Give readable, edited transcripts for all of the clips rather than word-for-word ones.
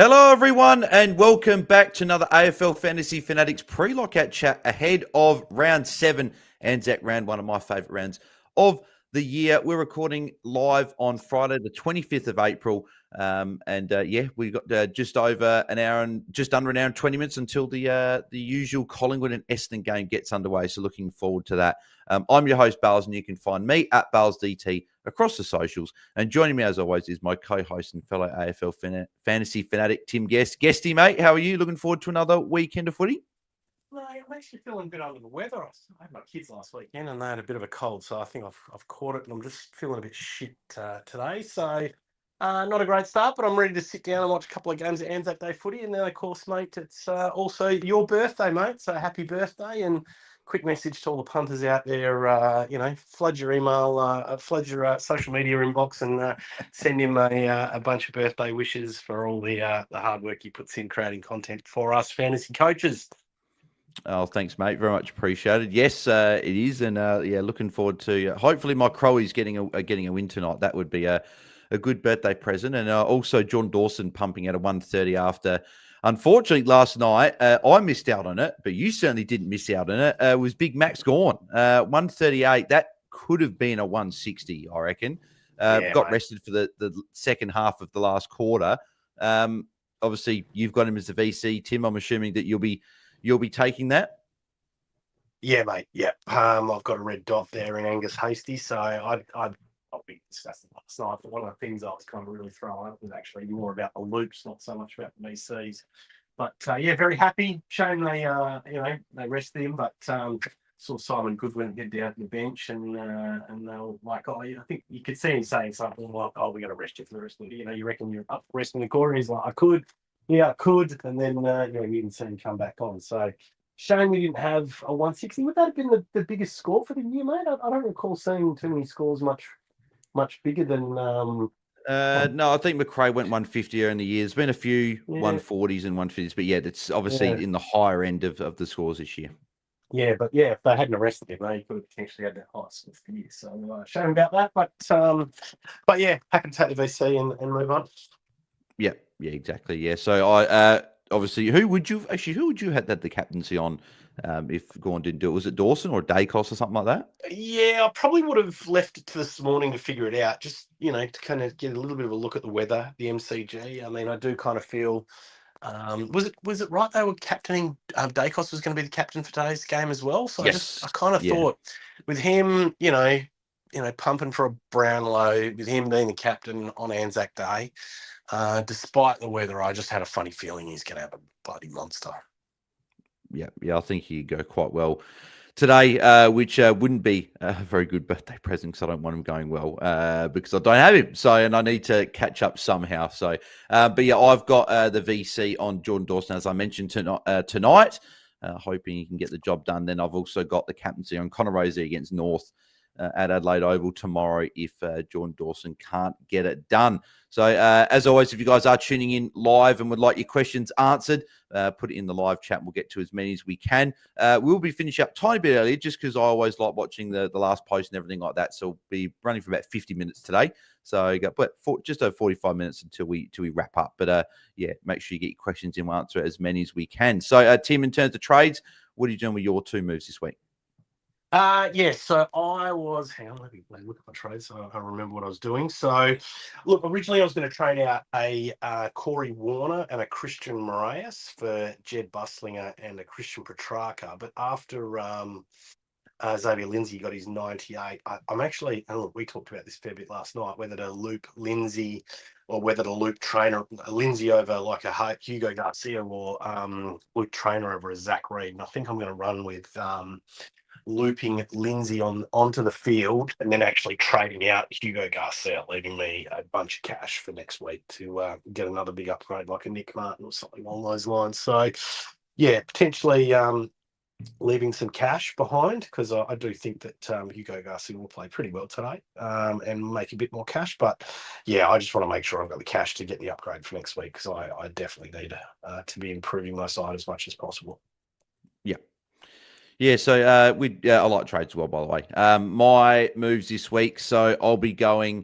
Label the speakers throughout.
Speaker 1: Hello, everyone, and welcome back to another AFL Fantasy Fanatics Pre-Lockout Chat ahead of Round 7, Anzac Round, one of my favourite rounds of the year. We're recording live on Friday, the 25th of April, we got just over an hour and just under an hour and 20 minutes until the usual Collingwood and Essendon game gets underway. So looking forward to that. I'm your host, Bales, and you can find me at BAILSDT across the socials. And joining me, as always, is my co-host and fellow AFL fantasy fanatic, Tim Guest. Guesty, mate, how are you? Looking forward to another weekend of footy?
Speaker 2: No, I'm actually feeling a bit under the weather. I had my kids last weekend and they had a bit of a cold, so I think I've caught it and I'm just feeling a bit shit today. So not a great start, but I'm ready to sit down and watch a couple of games of Anzac Day footy. And then, of course, mate, it's also your birthday, mate. So happy birthday, and quick message to all the punters out there, flood your email, flood your social media inbox and send him a bunch of birthday wishes for all the hard work he puts in creating content for us fantasy coaches.
Speaker 1: Oh, thanks, mate. Very much appreciated. Yes, it is, and looking forward to. Hopefully, my Crowies getting a win tonight. That would be a good birthday present, and also John Dawson pumping out a 130 after. Unfortunately, last night I missed out on it, but you certainly didn't miss out on it. Was Big Max gone? 138. That could have been a 160, I reckon. Got
Speaker 2: Mate.
Speaker 1: rested for the second half of the last quarter. Obviously, you've got him as the VC, Tim. I'm assuming that you'll be taking that?
Speaker 2: Yeah, mate. Yeah. I've got a red dot there in Angus Hasty, so I'll be discussing last night. But one of the things I was kind of really throwing up was actually more about the loops, not so much about the VCs. But very happy. Shame they rested him, but saw Simon Goodwin get down to the bench and they were like, I think you could see him saying something like, "Oh, we got to rest you for the rest of the you reckon you're up for resting the quarter?" He's like, "I could." Yeah, I could. And then, you didn't see him come back on. So, shame we didn't have a 160. Would that have been the biggest score for the year, mate? I don't recall seeing too many scores much bigger than.
Speaker 1: No, I think McRae went 150 in the year. There's been a few 140s and 150s, but it's obviously in the higher end of the scores this year.
Speaker 2: Yeah, but if they hadn't arrested him, they could have potentially had that high score for the year. So, shame about that. But happy to take the VC and move on.
Speaker 1: Yeah, exactly. Yeah. So I obviously, who would you had that the captaincy on if Gawn didn't do it? Was it Dawson or Dacos or something like that?
Speaker 2: Yeah, I probably would have left it to this morning to figure it out. Just to kind of get a little bit of a look at the weather, the MCG. I mean, I do kind of feel. Was it right they were captaining? Dacos was going to be the captain for today's game as well. So
Speaker 1: Yes.
Speaker 2: I kind of thought with him, pumping for a Brownlow, with him being the captain on Anzac Day. Despite the weather, I just had a funny feeling he's going to have a bloody monster.
Speaker 1: Yeah, I think he'd go quite well today, which wouldn't be a very good birthday present because I don't want him going well because I don't have him. So, and I need to catch up somehow. So, I've got the VC on Jordan Dawson, as I mentioned tonight, hoping he can get the job done. Then I've also got the captaincy on Connor Rosie against North at Adelaide Oval tomorrow if Jordan Dawson can't get it done. So, as always, if you guys are tuning in live and would like your questions answered, put it in the live chat and we'll get to as many as we can. We'll be finishing up a tiny bit earlier just because I always like watching the last post and everything like that. So we'll be running for about 50 minutes today. So you got just over 45 minutes until we wrap up. But make sure you get your questions in. We'll answer as many as we can. So, Tim, in terms of trades, what are you doing with your two moves this week?
Speaker 2: So I was, hang on, let me look at my trade so I remember what I was doing. So, look, originally I was going to trade out a Corey Warner and a Christian Moraes for Jed Buslinger and a Christian Petrarca. But after Xavier Lindsay got his 98, I'm actually, and look, we talked about this a fair bit last night, whether to loop Lindsay or whether to loop Trainer Lindsay over like a Hugo Garcia or loop Trainer over a Zach Reed. And I think I'm going to run with looping Lindsay onto the field and then actually trading out Hugo Garcia, leaving me a bunch of cash for next week to get another big upgrade like a Nick Martin or something along those lines. So, potentially leaving some cash behind because I do think that Hugo Garcia will play pretty well today and make a bit more cash. But, I just want to make sure I've got the cash to get the upgrade for next week because I definitely need to be improving my side as much as possible.
Speaker 1: Yeah. Yeah, so I like trades as well, by the way. My moves this week, so I'll be going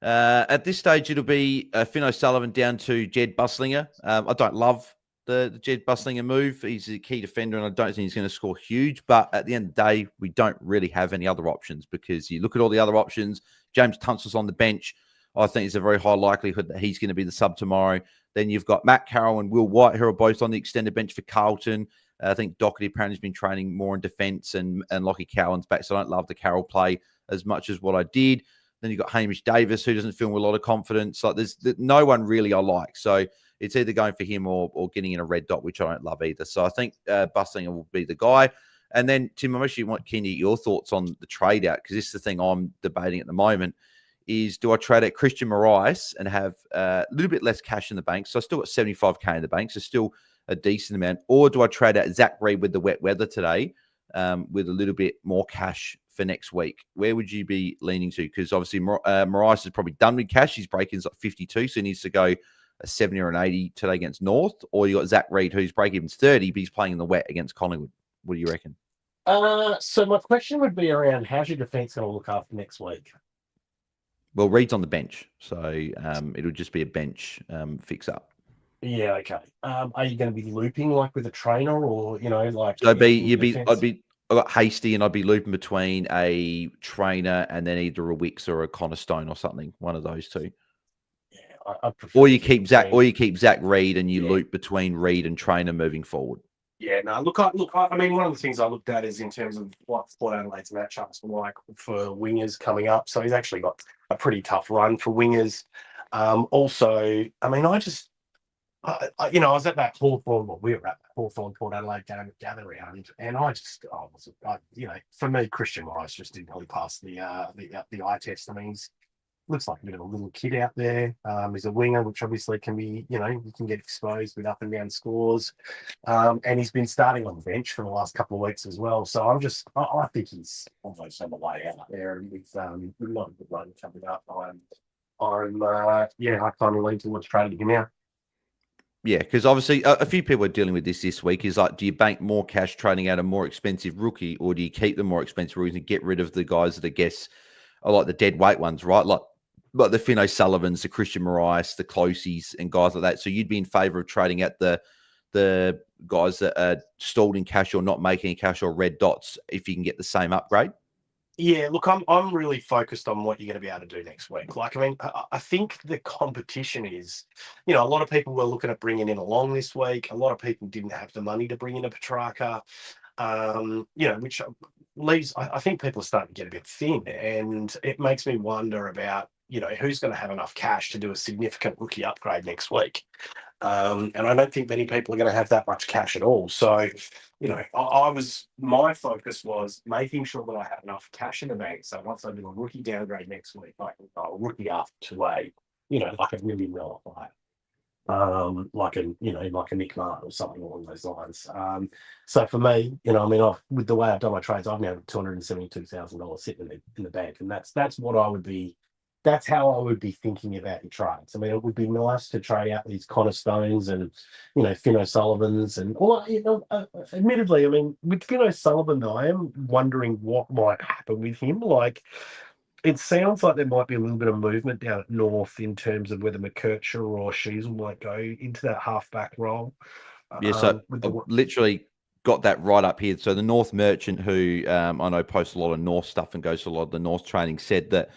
Speaker 1: At this stage, it'll be Finn O'Sullivan down to Jed Buslinger. I don't love the Jed Buslinger move. He's a key defender, and I don't think he's going to score huge. But at the end of the day, we don't really have any other options because you look at all the other options. James Tunstall's on the bench. I think it's a very high likelihood that he's going to be the sub tomorrow. Then you've got Matt Carroll and Will White, who are both on the extended bench for Carlton. I think Doherty apparently has been training more in defence, and Lockie Cowan's back, so I don't love the Carroll play as much as what I did. Then you've got Hamish Davis, who doesn't feel with a lot of confidence. Like there's no one really I like. So it's either going for him or getting in a red dot, which I don't love either. So I think Buslinger will be the guy. And then, Tim, I'm actually keen to get your thoughts on the trade out, because this is the thing I'm debating at the moment, is do I trade out Christian Morais and have a little bit less cash in the bank? So I still got 75K in the bank, so still a decent amount. Or do I trade out Zach Reid with the wet weather today with a little bit more cash for next week? Where would you be leaning to? Because obviously Morais is probably done with cash. His break-in's like 52, so he needs to go a 70 or an 80 today against North. Or you got Zach Reid, whose break-even's 30, but he's playing in the wet against Collingwood. What do you reckon?
Speaker 2: So my question would be around how's your defence going to look after next week?
Speaker 1: Well, Reid's on the bench, so it'll just be a bench fix-up.
Speaker 2: Yeah, okay. Are you going to be looping like with a trainer, or like?
Speaker 1: So I got Hasty, and I'd be looping between a trainer and then either a Wicks or a Connor Stone or something, one of those two.
Speaker 2: Yeah, I prefer.
Speaker 1: Or you keep Zach Reid and you loop between Reid and trainer moving forward.
Speaker 2: Yeah, no. I mean, one of the things I looked at is in terms of what Port Adelaide's matchups were like for wingers coming up. So he's actually got a pretty tough run for wingers. Also, I mean, I was at that we were at Hawthorn Port Adelaide gather round, and for me, Christian Morais just didn't really pass the eye test. I mean, looks like a bit of a little kid out there. He's a winger, which obviously can be, you can get exposed with up and down scores. And he's been starting on the bench for the last couple of weeks as well. So I think he's almost on the way out there, and with not a good run coming up. I kind of lean towards trading him out.
Speaker 1: Yeah, because obviously a few people are dealing with this week. Is like, do you bank more cash trading out a more expensive rookie, or do you keep the more expensive rookies and get rid of the guys that I guess are like the dead weight ones, right? Like the Finn O'Sullivans, the Christian Morais, the Closies, and guys like that. So you'd be in favour of trading out the guys that are stalled in cash or not making cash or red dots if you can get the same upgrade?
Speaker 2: Yeah, look, I'm really focused on what you're going to be able to do next week. Like, I mean, I think the competition is, a lot of people were looking at bringing in a Long this week. A lot of people didn't have the money to bring in a Petrarca, which leaves, I think people are starting to get a bit thin, and it makes me wonder about, who's going to have enough cash to do a significant rookie upgrade next week. And I don't think many people are going to have that much cash at all. So, my focus was making sure that I had enough cash in the bank. So once I do a rookie downgrade next week, I can go a rookie up to like a really well player. Like a Nick Martin or something along those lines. So for me, with the way I've done my trades, I've now got $272,000 sitting in the bank, and that's what I would be. That's how I would be thinking about your trades. I mean, it would be nice to trade out these Connor Stones and, Finn O'Sullivans and all. Admittedly, I mean, with Finn O'Sullivan, though, I am wondering what might happen with him. Like, it sounds like there might be a little bit of movement down at North in terms of whether McKercher or Sheasel might go into that halfback role.
Speaker 1: Yeah, so literally got that right up here. So the North merchant, who I know posts a lot of North stuff and goes to a lot of the North training, said that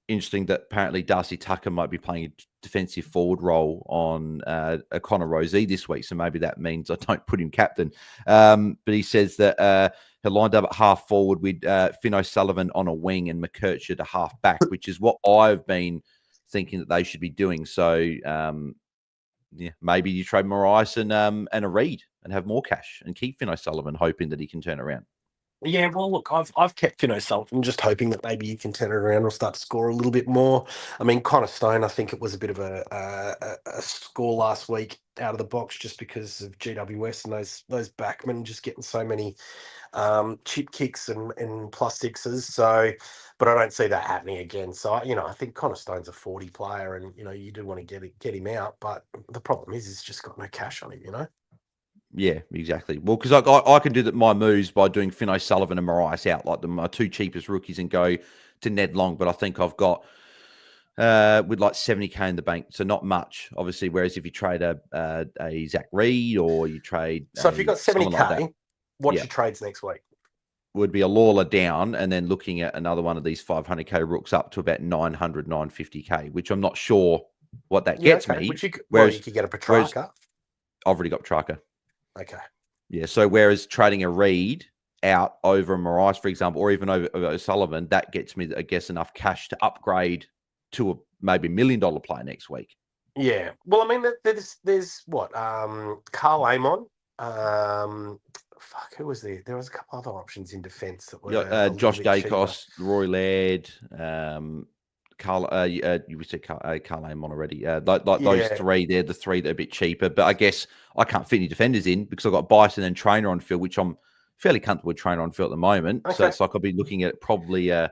Speaker 1: interesting that apparently Darcy Tucker might be playing a defensive forward role on a Connor Rosey this week. So maybe that means I don't put him captain. But he says that he lined up at half forward with Finn O'Sullivan on a wing and McKercher to half back, which is what I've been thinking that they should be doing. So maybe you trade Morais and a Reid and have more cash and keep Finn O'Sullivan, hoping that he can turn around.
Speaker 2: Yeah, well, look, I've kept Finn O'Sullivan, just hoping that maybe you can turn it around or start to score a little bit more. I mean, Connor Stone, I think it was a bit of a score last week out of the box just because of GWS and those backmen just getting so many chip kicks and plus sixes. So, but I don't see that happening again. So, I think Connor Stone's a 40 player, and you do want to get him out, but the problem is he's just got no cash on him.
Speaker 1: Yeah, exactly. Well, because I can do my moves by doing Finn O'Sullivan and Morais out, like my two cheapest rookies, and go to Ned Long. But I think I've got with like 70K in the bank. So not much, obviously. Whereas if you trade a Zach Reed or you trade
Speaker 2: So if you've got
Speaker 1: someone like that,
Speaker 2: 70K, what's your trades next week?
Speaker 1: would be a Lawler down and then looking at another one of these 500K rooks up to about 900, 950K, which I'm not sure what that gets me.
Speaker 2: Which you could get a Petrarca.
Speaker 1: I've already got Petrarca.
Speaker 2: Okay.
Speaker 1: Yeah, so whereas trading a Reed out over a Marais, for example, or even over O'Sullivan, that gets me, I guess, enough cash to upgrade to a maybe $1 million player next week.
Speaker 2: Yeah. Well, I mean, there's what? Carl Amon. Who was there? There was a couple other options in defence that were
Speaker 1: Josh Dacos, Roy Laird, Carl. You said Carl Amon already. Those three, they're the three that are a bit cheaper. But I guess I can't fit any defenders in because I've got Bison and Trainer on field, which I'm fairly comfortable with Trainer on field at the moment. Okay. So it's like I'll be looking at probably a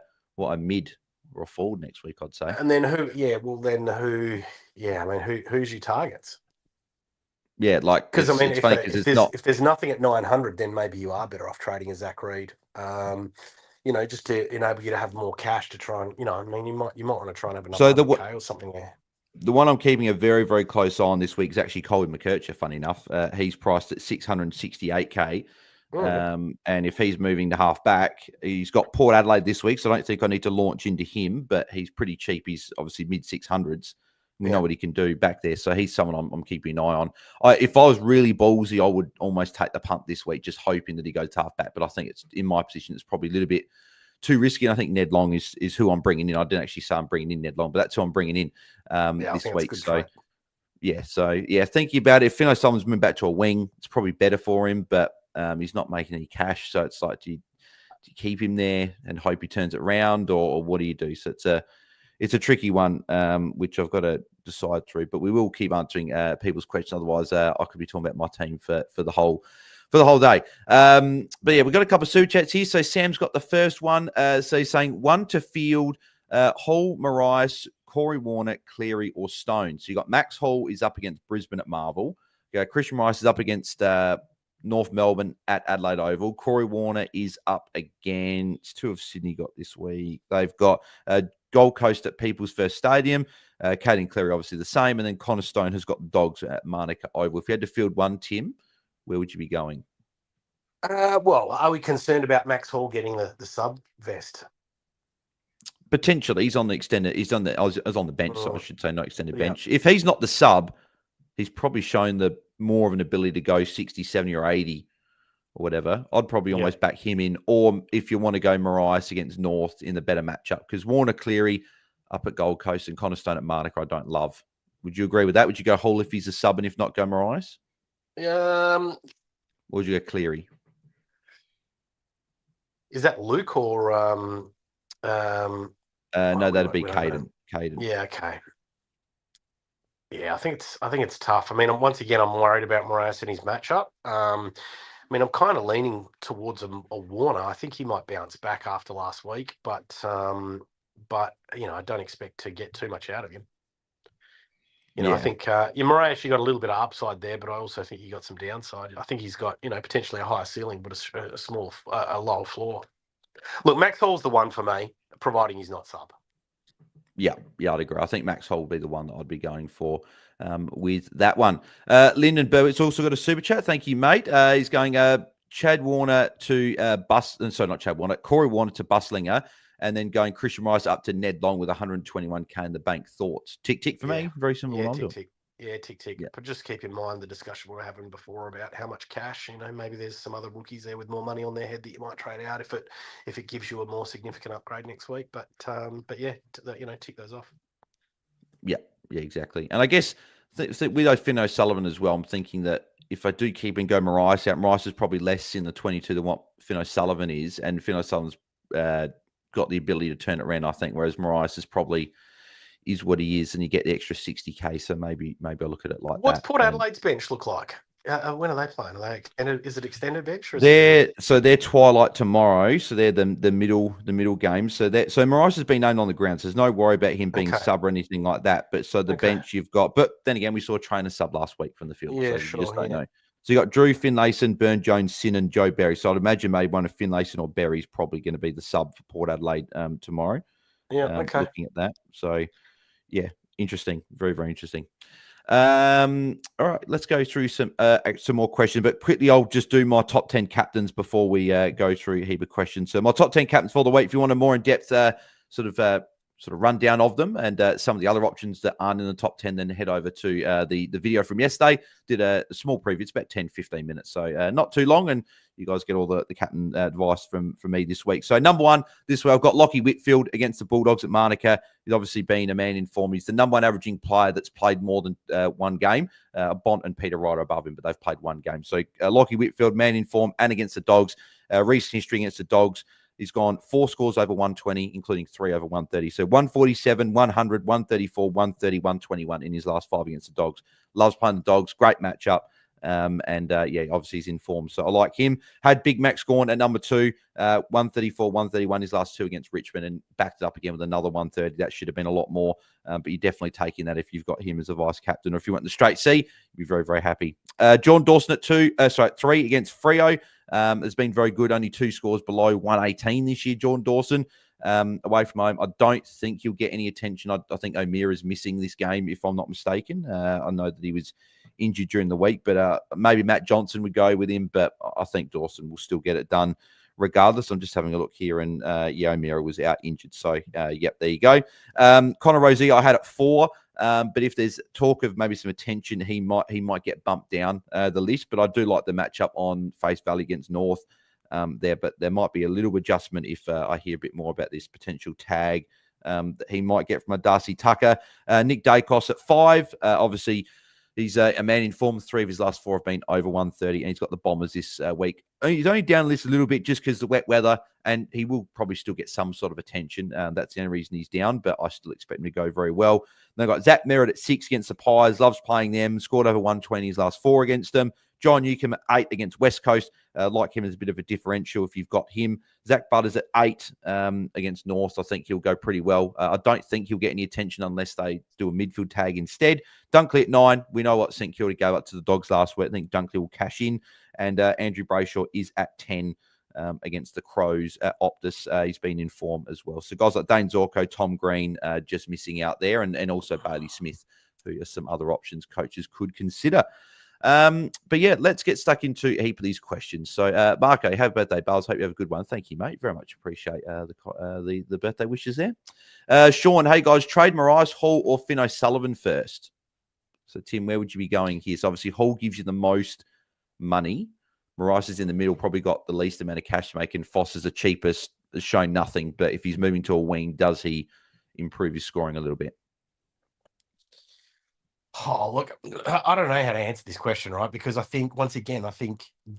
Speaker 1: mid or a forward next week, I'd say.
Speaker 2: And then who? Yeah. Well, then who? Yeah. I mean, who's your targets?
Speaker 1: Yeah, like
Speaker 2: because I mean, if there's nothing at 900, then maybe you are better off trading a Zach Reed. Just to enable you to have more cash to try and, I mean, you might want to try and have another K or something there.
Speaker 1: The one I'm keeping a very, very close eye on this week is actually Colin McKercher, funny enough. He's priced at 668K. And if he's moving to half back, he's got Port Adelaide this week, so I don't think I need to launch into him, but he's pretty cheap. He's obviously mid 600s. We know what he can do back there. So he's someone I'm keeping an eye on. If I was really ballsy, I would almost take the punt this week, just hoping that he goes half back. But I think it's in my position, it's probably a little bit too risky. And I think Ned Long is who I'm bringing in. I didn't actually say I'm bringing in Ned Long, but that's who I'm bringing in this week. So thinking about it, if Fino Sullivan's moving back to a wing, it's probably better for him, but he's not making any cash. So it's like, do you keep him there and hope he turns it around, or what do you do? So it's a tricky one, which I've got to decide through. But we will keep answering people's questions. Otherwise, I could be talking about my team for the whole day. But yeah, we've got a couple of super chats here. So Sam's got the first one. So he's saying one to field: Hall, Marais, Corey Warner, Cleary, or Stone. So you got Max Hall is up against Brisbane at Marvel. Christian Marais is up against North Melbourne at Adelaide Oval. Corey Warner is up against who have Sydney got this week? They've got Gold Coast at People's First Stadium. Caden Cleary, obviously the same. And then Connor Stone has got the Dogs at Manuka Oval. If you had to field one, Tim, where would you be going?
Speaker 2: Well, are we concerned about Max Hall getting the sub vest?
Speaker 1: Potentially. He's on the extended. He's on the bench, so I should say not extended bench. If he's not the sub, he's probably shown the more of an ability to go 60, 70, or 80 or whatever. I'd probably almost back him in. Or if you want to go Marais against North in the better matchup, because Warner, Cleary up at Gold Coast and Connor Stone at Manuka, I don't love. Would you agree with that? Would you go Hall if he's a sub, and if not, go Marais? Or would you go Cleary?
Speaker 2: Is that Luke or
Speaker 1: no, that'd be Caden.
Speaker 2: Yeah, okay. Yeah, I think it's tough. I mean, once again, I'm worried about Marais and his matchup. I mean, I'm kind of leaning towards a Warner. I think he might bounce back after last week, but I don't expect to get too much out of him. I think Marais actually got a little bit of upside there, but I also think he got some downside. I think he's got potentially a higher ceiling, but a lower floor. Look, Max Hall's the one for me, providing he's not sub.
Speaker 1: Yeah, I'd agree. I think Max Hall would be the one that I'd be going for with that one. Lyndon Burwitt's also got a super chat. Thank you, mate. He's going Chad Warner to not Chad Warner, Corey Warner to Buslinger, and then going Christian Rice up to Ned Long with 121K in the bank. Thoughts? Tick for me. Very similar.
Speaker 2: Yeah, tick. Yeah, tick. Yeah. But just keep in mind the discussion we were having before about how much cash. Maybe there's some other rookies there with more money on their head that you might trade out if it gives you a more significant upgrade next week. But yeah, tick those off. Yeah,
Speaker 1: exactly. And I guess with Finn O'Sullivan as well, I'm thinking that if I do keep and go Marais out, Marais is probably less in the 22 than what Finn O'Sullivan is, and Finn O'Sullivan's got the ability to turn it around, I think, whereas Marais is what he is, and you get the extra 60K. So maybe I'll look at it like that.
Speaker 2: What's Port Adelaide's bench look like? When are they playing? Are they extended? Is it extended bench? Or
Speaker 1: they're Twilight tomorrow. So they're the middle game. So Marais has been known on the ground. So there's no worry about him being sub or anything like that. But so the bench you've got. But then again, we saw a trainer sub last week from the field.
Speaker 2: Yeah,
Speaker 1: so
Speaker 2: sure.
Speaker 1: You just don't know. So you got Drew Finlayson, Burn Jones, Sin, and Joe Berry. So I'd imagine maybe one of Finlayson or Berry is probably going to be the sub for Port Adelaide tomorrow.
Speaker 2: Yeah, okay.
Speaker 1: Looking at that. So Yeah, interesting. Very, very interesting. All right, let's go through some more questions. But quickly, I'll just do my top 10 captains before we go through a heap of questions. So my top 10 captains for the week. If you want a more in-depth sort of rundown of them and some of the other options that aren't in the top 10, then head over to the video from yesterday. Did a small preview. It's about 10-15 minutes, so not too long, and you guys get all the captain advice from me this week. So number one this week, I've got Lachie Whitfield against the Bulldogs at Manuka. He's obviously been a man in form. He's the number one averaging player that's played more than one game. Bont and Peter Wright are above him, but they've played one game. So Lachie Whitfield, man in form, and against the Dogs. Recent history against the Dogs, he's gone 4 scores over 120, including 3 over 130. So 147, 100, 134, 130, 121 in his last 5 against the Dogs. Loves playing the Dogs. Great matchup. Obviously he's in form. So I like him. Had Big Max Gorn at number 2, 134, 131 his last 2 against Richmond, and backed it up again with another 130. That should have been a lot more, but you're definitely taking that if you've got him as a vice captain, or if you want the straight C, you'd be very, very happy. John Dawson at 3 against Freo. Has been very good. Only 2 scores below 118 this year, John Dawson. Away from home, I don't think he'll get any attention. I think O'Meara's missing this game, if I'm not mistaken. I know that he was injured during the week, but maybe Matt Johnson would go with him, but I think Dawson will still get it done regardless. I'm just having a look here, and O'Meara was out injured. So, there you go. Connor Rozee, I had at 4. But if there's talk of maybe some attention, he might get bumped down the list. But I do like the matchup on face value against North there. But there might be a little adjustment if I hear a bit more about this potential tag that he might get from a Darcy Tucker. Nick Dacos at 5. Obviously, he's a man in form. 3 of his last 4 have been over 130, and he's got the Bombers this week. He's only down the list a little bit just because of the wet weather, and he will probably still get some sort of attention. That's the only reason he's down, but I still expect him to go very well. They've got Zach Merritt at 6 against the Pies. Loves playing them. Scored over 120 his last 4 against them. John Newcomb at 8 against West Coast. Like him as a bit of a differential if you've got him. Zach Butters at 8 against North. I think he'll go pretty well. I don't think he'll get any attention unless they do a midfield tag instead. Dunkley at 9. We know what St Kilda gave up to the Dogs last week. I think Dunkley will cash in. And Andrew Brayshaw is at 10 against the Crows at Optus. He's been in form as well. So guys like Dane Zorko, Tom Green, just missing out there, and also Bailey Smith, who are some other options coaches could consider. But yeah, let's get stuck into a heap of these questions. So Marco, happy birthday, Bales. Hope you have a good one. Thank you, mate. Very much appreciate the birthday wishes there. Sean, hey guys, trade Marais, Hall, or Finn O'Sullivan first? So Tim, where would you be going here? So obviously Hall gives you the most money. Marais is in the middle, probably got the least amount of cash to make, and Foss is the cheapest, has shown nothing. But if he's moving to a wing, does he improve his scoring a little bit?
Speaker 2: Oh, look, I don't know how to answer this question, right? Because I think, once again,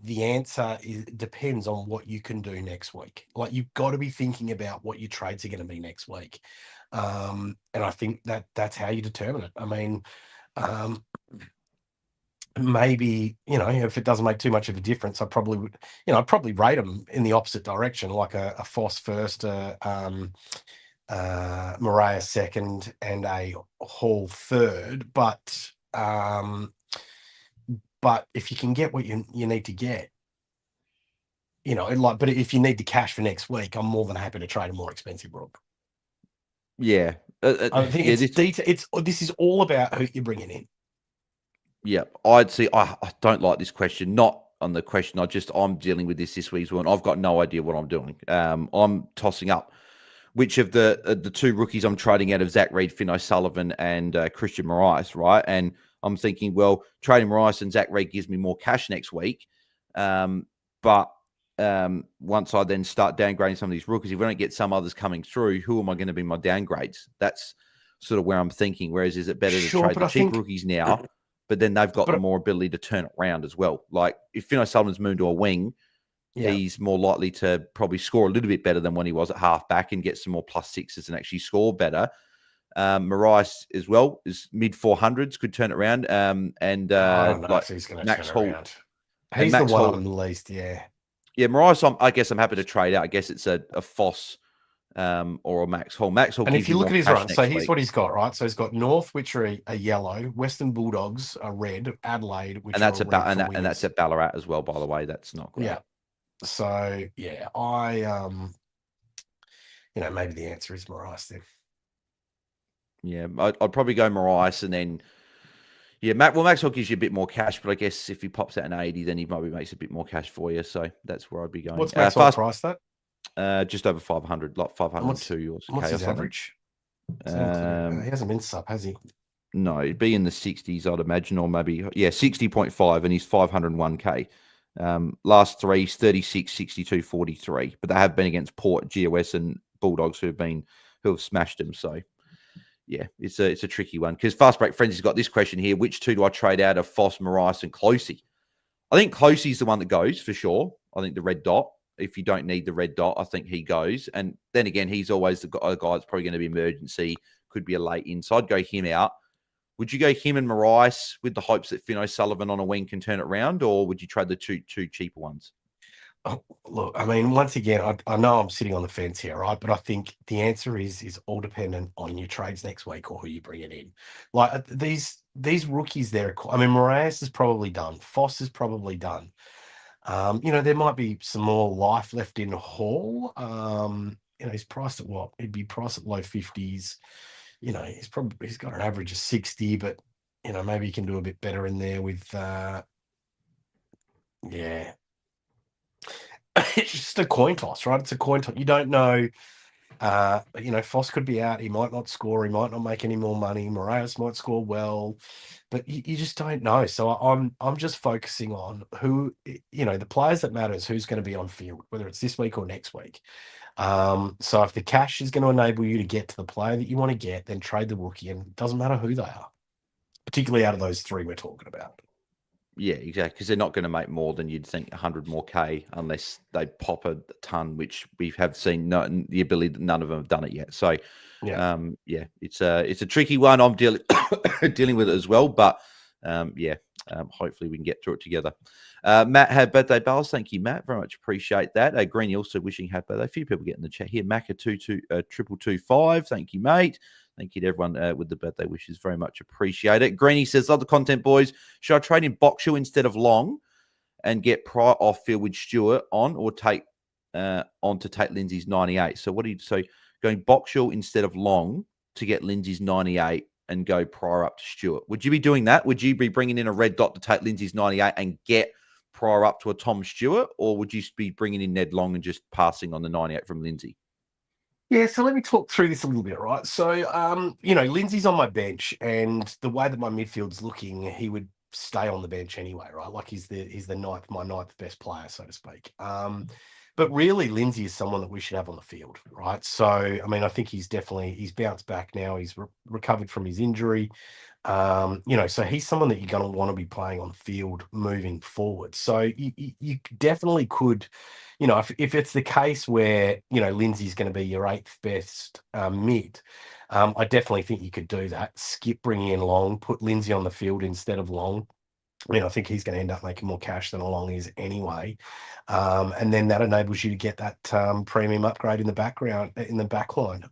Speaker 2: the answer depends on what you can do next week. Like, you've got to be thinking about what your trades are going to be next week. And I think that's how you determine it. I mean, maybe, if it doesn't make too much of a difference, I probably would, I'd probably rate them in the opposite direction, like a Foss first, Mariah second, and a Hall third. But if you can get what you need to get, but if you need the cash for next week, I'm more than happy to trade a more expensive Rook.
Speaker 1: Yeah.
Speaker 2: I think this is all about who you're bringing in.
Speaker 1: Yeah, I'd see. I don't like this question. Not on the question. I'm dealing with this week's one. I've got no idea what I'm doing. I'm tossing up which of the 2 rookies I'm trading out of Zach Reid, Finn O'Sullivan, and Christian Marais, right? And I'm thinking, well, trading Marais and Zach Reid gives me more cash next week. But once I then start downgrading some of these rookies, if we don't get some others coming through, who am I going to be my downgrades? That's sort of where I'm thinking. Whereas, is it better to trade the cheap rookies now? But then they've got the more ability to turn it around as well. Like, if Finn O'Sullivan's moved to a wing, he's more likely to probably score a little bit better than when he was at halfback and get some more +6s and actually score better. Marais as well is mid-400s, could turn it around.
Speaker 2: I don't know if he's going to turn it around. He's the one on the least, yeah.
Speaker 1: Yeah, Marais, I guess I'm happy to trade out. I guess it's a Foss or a Max Hall. Max Hall.
Speaker 2: And if you look at his run, so here's what he's got, right? So he's got North, which are a yellow, Western Bulldogs are red, Adelaide, which
Speaker 1: that's
Speaker 2: are red,
Speaker 1: and that's at Ballarat as well, by the way. That's not great.
Speaker 2: Yeah. So yeah, I maybe the answer is Marais then.
Speaker 1: Yeah, I'd probably go Marais and then, yeah, Maxwell gives you a bit more cash, but I guess if he pops out an 80, then he probably makes a bit more cash for you. So that's where I'd be going.
Speaker 2: What's Maxwell priced at?
Speaker 1: Just over 500, like 502 or
Speaker 2: what's his
Speaker 1: something.
Speaker 2: Average? He hasn't been sub, has he?
Speaker 1: No, it'd be in the 60s, I'd imagine, or maybe, 60.5, and he's 501k. Last three, 36, 62, 43. But they have been against Port, GOS, and Bulldogs who have smashed him. So, yeah, it's a tricky one. Because Fast Break Frenzy's got this question here. Which two do I trade out of Foss, Marais, and Closey? I think Closey's the one that goes, for sure. I think the red dot. If you don't need the red dot, I think he goes. And then again, he's always the guy that's probably going to be emergency, could be a late in. So I'd go him out. Would you go him and Marais with the hopes that Finn O'Sullivan on a wing can turn it around, or would you trade the two cheaper ones?
Speaker 2: Oh, look, I mean, once again, I know I'm sitting on the fence here, right? But I think the answer is all dependent on your trades next week or who you bring it in. Like these rookies there, I mean, Marais is probably done. Foss is probably done. There might be some more life left in Hall. He's priced at what? He'd be priced at low 50s. He's got an average of 60, but maybe he can do a bit better in there with it's just a coin toss, right? It's a coin toss. You don't know. Foss could be out. He might not score. He might not make any more money. Marais might score well, but you just don't know. So I'm just focusing on who, the players that matters, who's going to be on field, whether it's this week or next week. So if the cash is going to enable you to get to the player that you want to get, then trade the rookie, and it doesn't matter who they are, particularly out of those three we're talking about.
Speaker 1: Yeah, exactly. Because they're not going to make more than you'd think 100 more K unless they pop a ton, which we have seen the ability that none of them have done it yet. So, it's a tricky one. I'm dealing with it as well, but hopefully we can get through it together. Matt had birthday bells. Thank you, Matt. Very much appreciate that. Greeny also wishing happy birthday. A few people getting the chat here. Macca 2225. Thank you, mate. Thank you to everyone with the birthday wishes. Very much appreciate it. Greeny says, love the content, boys. Should I trade in Boxhill instead of Long and get Pryor off field with Stewart on, or take on to take Lindsay's 98? So going Boxhill instead of Long to get Lindsay's 98 and go Pryor up to Stewart? Would you be doing that? Would you be bringing in a red dot to take Lindsay's 98 and get Pryor up to a Tom Stewart, or would you be bringing in Ned Long and just passing on the 98 from Lindsay?
Speaker 2: Yeah, so let me talk through this a little bit, right? So, Lindsay's on my bench, and the way that my midfield's looking, he would stay on the bench anyway, right? Like he's my ninth best player, so to speak. But really, Lindsay is someone that we should have on the field, right? So, I mean, I think he's bounced back now. He's recovered from his injury. So he's someone that you're going to want to be playing on the field moving forward. So you definitely could, if it's the case where, Lindsay's going to be your eighth best mid, I definitely think you could do that. Skip bringing in Long, put Lindsay on the field instead of Long. I think he's going to end up making more cash than Long is anyway. And then that enables you to get that premium upgrade in the background, in the back line.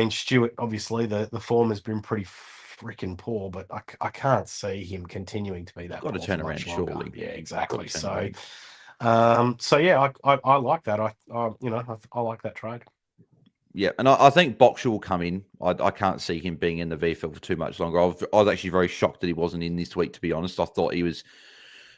Speaker 2: Stewart, obviously the form has been pretty freaking poor, but I can't see him continuing to be that.
Speaker 1: Got to turn around, surely.
Speaker 2: Yeah, exactly. So, I like that. I like that trade.
Speaker 1: Yeah, and I think Boxer will come in. I can't see him being in the VFL for too much longer. I was actually very shocked that he wasn't in this week, to be honest. I thought he was.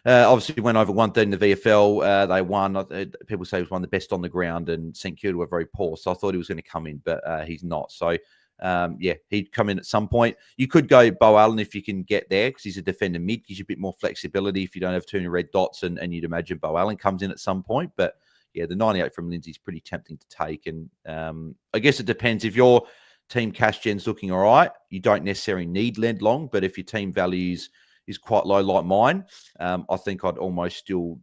Speaker 1: Obviously, went over 1-3 in the VFL. They won. People say he was one of the best on the ground, and St Kilda were very poor. So I thought he was going to come in, but he's not. So, he'd come in at some point. You could go Bo Allen if you can get there, because he's a defender mid. Gives you a bit more flexibility if you don't have too many red dots, and you'd imagine Bo Allen comes in at some point. But yeah, the 98 from Lindsay is pretty tempting to take. And I guess it depends. If your team cash gen's looking all right, you don't necessarily need Ned Long. But if your team values is quite low like mine, I think I'd almost still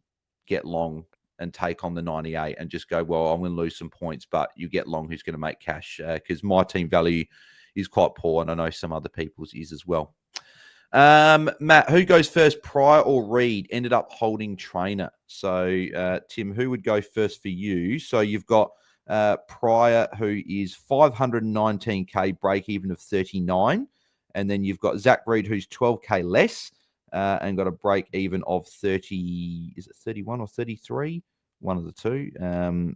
Speaker 1: get Long and take on the 98 and just go, well, I'm going to lose some points, but you get Long who's going to make cash, because my team value is quite poor, and I know some other people's is as well. Matt, who goes first, Pryor or Reed? Ended up holding trainer. So, Tim, who would go first for you? So you've got Pryor, who is 519K, break even of 39. And then you've got Zach Reed, who's 12K less, and got a break even of 30. Is it 31 or 33? One of the two.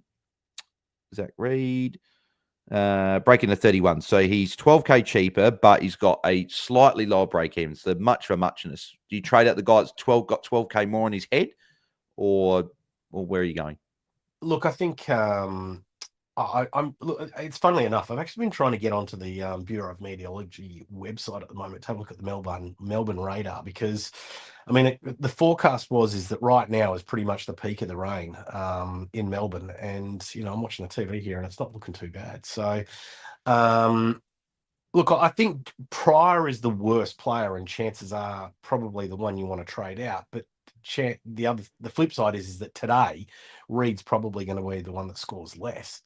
Speaker 1: Zach Reed. breaking to 31. So he's 12K cheaper, but he's got a slightly lower break even. So much for muchness. Do you trade out the guy that's got 12K more on his head, or where are you going?
Speaker 2: Look, I think I'm. Look, it's funnily enough, I've actually been trying to get onto the Bureau of Meteorology website at the moment to have a look at the Melbourne radar, because I mean the forecast is that right now is pretty much the peak of the rain in Melbourne, and I'm watching the TV here and it's not looking too bad. So look, I think Pryor is the worst player, and chances are probably the one you want to trade out. But the flip side is that today Reed's probably going to be the one that scores less.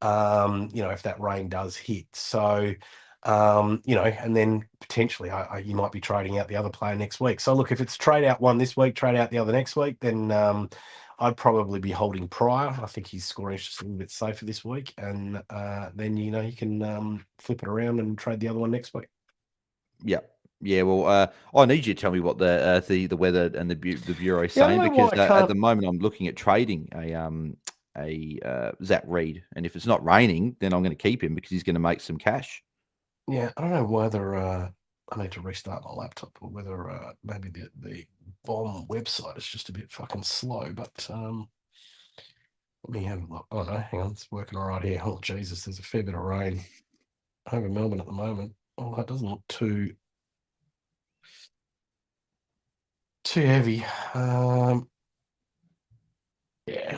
Speaker 2: If that rain does hit. So, and then potentially you might be trading out the other player next week. So look, if it's trade out one this week, trade out the other next week, then I'd probably be holding Pryor. I think his scoring is just a little bit safer this week, and then you can flip it around and trade the other one next week.
Speaker 1: Yeah. Yeah, well, I need you to tell me what the weather and the bureau is saying, because at the moment I'm looking at trading a Zach Reed, and if it's not raining, then I'm going to keep him because he's going to make some cash.
Speaker 2: Yeah, I don't know whether I need to restart my laptop, or whether maybe the bomb website is just a bit fucking slow. But let me have a look. Oh no, hang on, it's working all right here. Oh Jesus, there's a fair bit of rain over Melbourne at the moment. Oh, that doesn't look too heavy. Yeah,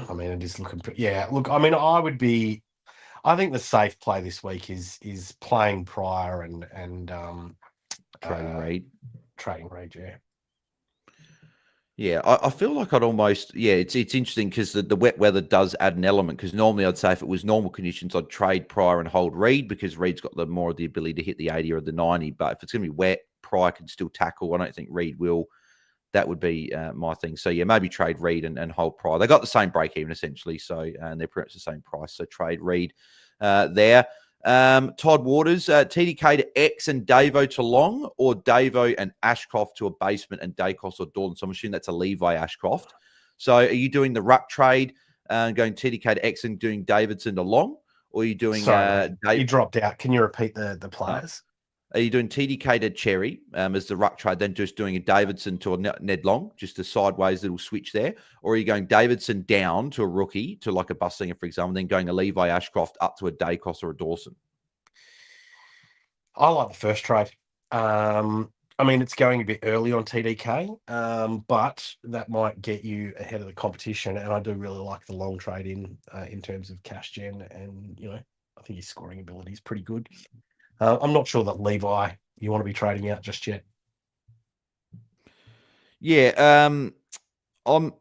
Speaker 2: I mean, it is looking pretty. Yeah, look, I mean, I think the safe play this week is playing Pryor and
Speaker 1: Trading Reed.
Speaker 2: Trading Reed, yeah.
Speaker 1: Yeah, I feel like I'd almost, it's interesting because the wet weather does add an element, because normally I'd say if it was normal conditions, I'd trade Pryor and hold Reed, because Reed's got more of the ability to hit the 80 or the 90. But if it's going to be wet, Pryor can still tackle. I don't think Reed will. That would be my thing. So, yeah, maybe trade Reed and hold Pryor. They got the same break even, essentially, so and they're pretty much the same price. So trade Reed there. Todd Waters, TDK to X and Davo to Long, or Davo and Ashcroft to a basement and Dacos or Dalton. So I'm assuming that's a Levi Ashcroft. So are you doing the ruck trade, going TDK to X and doing Davidson to Long, or are you doing...
Speaker 2: Sorry, you dropped out. Can you repeat the players?
Speaker 1: Are you doing TDK to Cherry as the ruck trade, then just doing a Davidson to a Ned Long, just a sideways little switch there? Or are you going Davidson down to a rookie, to like a Bustinger, for example, then going a Levi Ashcroft up to a Dacos or a Dawson?
Speaker 2: I like the first trade. I mean, it's going a bit early on TDK, but that might get you ahead of the competition. And I do really like the Long trade in terms of cash gen, and I think his scoring ability is pretty good. I'm not sure that Levi you want to be trading out just yet.
Speaker 1: Yeah, I'm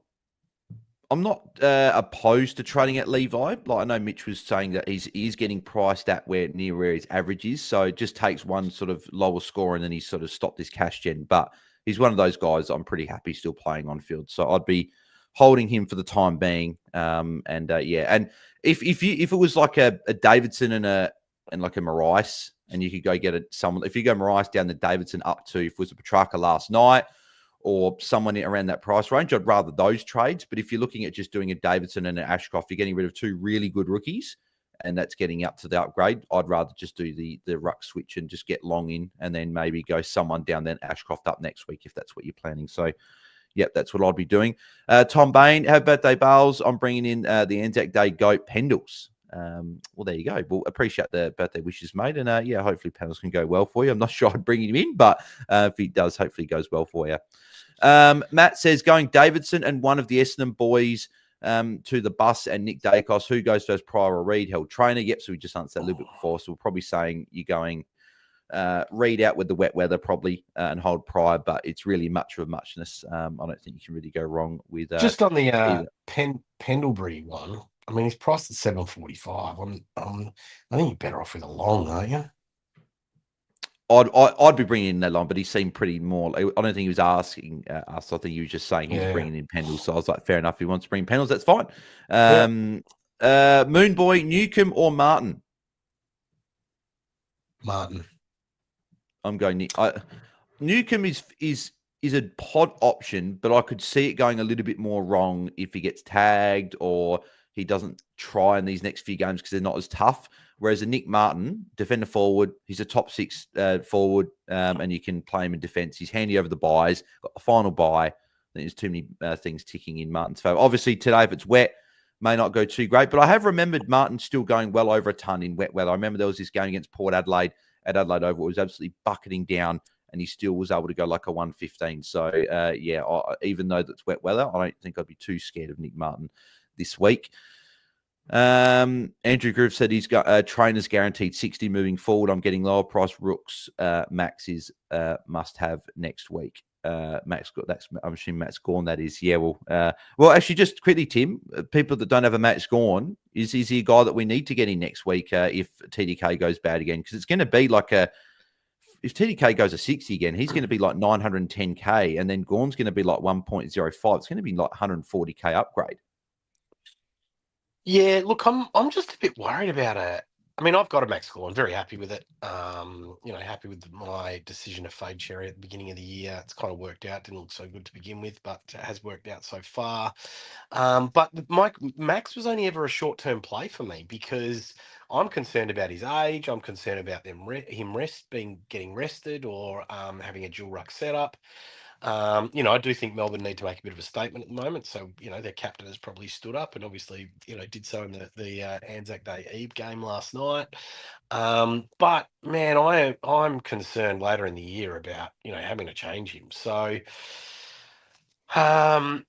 Speaker 1: not opposed to trading at Levi. Like, I know Mitch was saying that he's getting priced at near where his average is, so it just takes one sort of lower score and then he's sort of stopped his cash gen. But he's one of those guys I'm pretty happy still playing on field, so I'd be holding him for the time being. And if it was like a Davidson and like a Marais, and you could go get someone, if you go Marais down the Davidson up to, if it was a Petrarca last night, or someone around that price range, I'd rather those trades. But if you're looking at just doing a Davidson and an Ashcroft, you're getting rid of two really good rookies, and that's getting up to the upgrade. I'd rather just do the ruck switch and just get Long in, and then maybe go someone down, then Ashcroft up next week if that's what you're planning. So, yep, that's what I'd be doing. Tom Bain, happy birthday, Bales. I'm bringing in the Anzac Day GOAT Pendles. Well, there you go. We'll appreciate the birthday wishes, mate. And hopefully panels can go well for you. I'm not sure I'd bring him in, but if he does, hopefully it goes well for you. Matt says going Davidson and one of the Essendon boys to the bus, and Nick Dacos. Who goes first, Pryor or Reed? Held trainer. Yep. So we just answered that a little bit before. So we're probably saying you're going Reed out with the wet weather probably and hold Pryor, but it's really much of a muchness. I don't think you can really go wrong with
Speaker 2: just on the Pendlebury one. I mean, he's priced at $7.45. I think you're better off with a Long, aren't you?
Speaker 1: I'd be bringing in that Long, but he seemed pretty more. I don't think he was asking us. I think he was just saying he was bringing in Pendles. So I was like, fair enough. If he wants to bring Pendles, that's fine. Moon Boy, Newcomb or Martin?
Speaker 2: Martin.
Speaker 1: I'm going Nick. Newcomb is a pod option, but I could see it going a little bit more wrong if he gets tagged or he doesn't try in these next few games because they're not as tough. Whereas a Nick Martin, defender forward, he's a top 6 forward, and you can play him in defence. He's handy over the buys, got a final buy. I think there's too many things ticking in Martin's favour. Obviously, today, if it's wet, may not go too great. But I have remembered Martin still going well over a ton in wet weather. I remember there was this game against Port Adelaide at Adelaide Oval. It was absolutely bucketing down, and he still was able to go like a 115. So, even though that's wet weather, I don't think I'd be too scared of Nick Martin this week. Andrew Groove said he's got trainers guaranteed 60 moving forward. I'm getting lower price rooks. Max is must have next week. Max got that's. I'm assuming Matt's gone. That is, yeah. Well, actually, just quickly, Tim. People that don't have a Matt's gone, is he a guy that we need to get in next week if TDK goes bad again? Because it's going to be like if TDK goes a 60 again, he's going to be like 910k, and then Gorn's going to be like 1.05. It's going to be like 140k upgrade.
Speaker 2: Yeah, look, I'm just a bit worried about it. I mean, I've got a Max score. I'm very happy with it. Happy with my decision to fade Cherry at the beginning of the year. It's kind of worked out. Didn't look so good to begin with, but it has worked out so far. But Max was only ever a short-term play for me because I'm concerned about his age. I'm concerned about him getting rested or having a dual ruck setup. I do think Melbourne need to make a bit of a statement at the moment. So, their captain has probably stood up and obviously, did so in the Anzac Day Eve game last night. But man, I'm concerned later in the year about, having to change him. So, I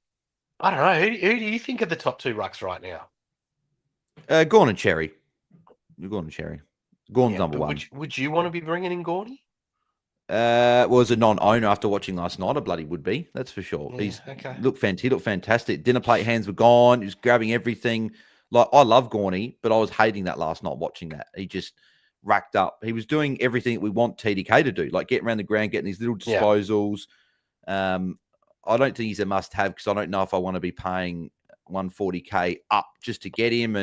Speaker 2: don't know. Who do you think are the top 2 rucks right now?
Speaker 1: Gorn and Cherry. Gorn and Cherry. Gorn's number 1.
Speaker 2: Would you want to be bringing in Gordy?
Speaker 1: Was a non-owner after watching last night. I bloody would be. That's for sure.
Speaker 2: Yeah,
Speaker 1: He looked fantastic. Dinner plate hands were gone. He was grabbing everything. Like, I love Gorney, but I was hating that last night watching that. He just racked up. He was doing everything that we want TDK to do, like getting around the ground, getting these little disposals. Yeah. I don't think he's a must-have because I don't know if I want to be paying 140k up just to get him.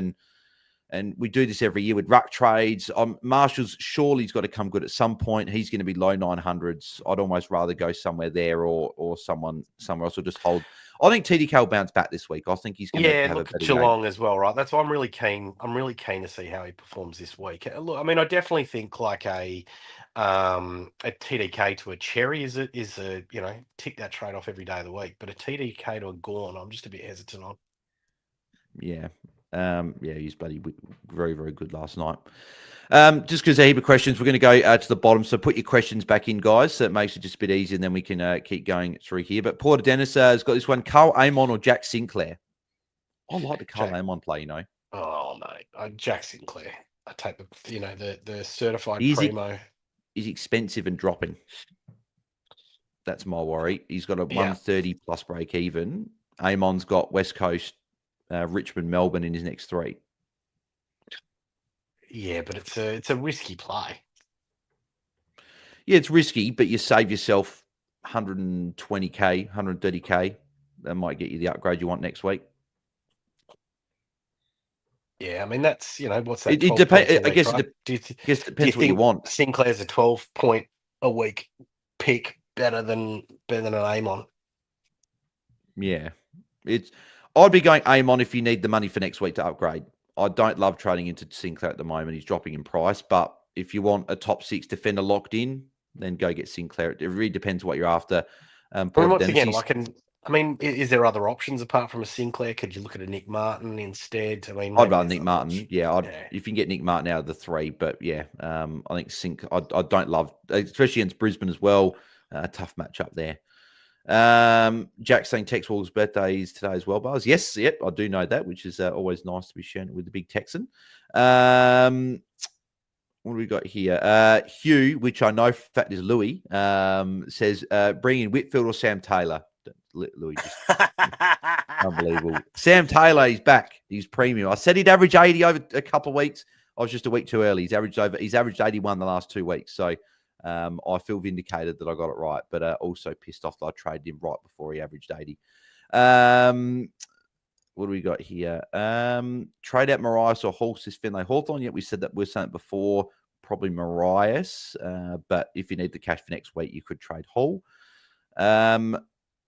Speaker 1: And we do this every year with ruck trades. Marshall's surely he's got to come good at some point. He's going to be low 900s. I'd almost rather go somewhere there or somewhere else or just hold. I think TDK will bounce back this week. I think he's going to have
Speaker 2: look
Speaker 1: a better
Speaker 2: Geelong
Speaker 1: game
Speaker 2: as well, right? That's why I'm really keen. I'm really keen to see how he performs this week. Look, I mean, I definitely think like a TDK to a Cherry is a tick that trade off every day of the week. But a TDK to a Gorn, I'm just a bit hesitant on.
Speaker 1: Yeah. He's bloody very, very good last night. Just because a heap of questions, we're going to go to the bottom. So put your questions back in, guys. So it makes it just a bit easier, and then we can keep going through here. But Porter Dennis has got this one: Carl Amon or Jack Sinclair? I like the Carl Amon play,
Speaker 2: Oh no, Jack Sinclair. I take the certified primo.
Speaker 1: He's expensive and dropping. That's my worry. He's got a 130 plus break even. Amon's got West Coast, Richmond, Melbourne in his next 3.
Speaker 2: Yeah, but it's a risky play.
Speaker 1: Yeah, it's risky, but you save yourself 120k, 130k. That might get you the upgrade you want next week.
Speaker 2: Yeah, I mean that's what's that?
Speaker 1: It depends. I guess
Speaker 2: right?
Speaker 1: it depends what you want.
Speaker 2: Sinclair's a 12-point a week pick better than an Amon.
Speaker 1: Yeah, I'd be going Amon if you need the money for next week to upgrade. I don't love trading into Sinclair at the moment. He's dropping in price. But if you want a top 6 defender locked in, then go get Sinclair. It really depends what you're after.
Speaker 2: Once again, is there other options apart from a Sinclair? Could you look at a Nick Martin instead? I mean,
Speaker 1: I'd rather Nick Martin. Yeah, if you can get Nick Martin out of the 3. But yeah, I think I don't love, especially against Brisbane as well. Tough matchup there. Jack saying Tex Wall's birthday is today as well, Buzz. Yes, yep, I do know that, which is always nice to be sharing with the big Texan. What do we got here? Hugh, which I know for fact is Louis, says bring in Whitfield or Sam Taylor. Louis, just unbelievable. Sam Taylor, he's back. He's premium. I said he'd average 80 over a couple of weeks. I was just a week too early. He's averaged 81 the last 2 weeks. So I feel vindicated that I got it right, but also pissed off that I traded him right before he averaged 80. What do we got here? Trade out Marias or Hall, says Finlay Hawthorn. Yet we said that we've said it before, probably Marias. But if you need the cash for next week, you could trade Hall.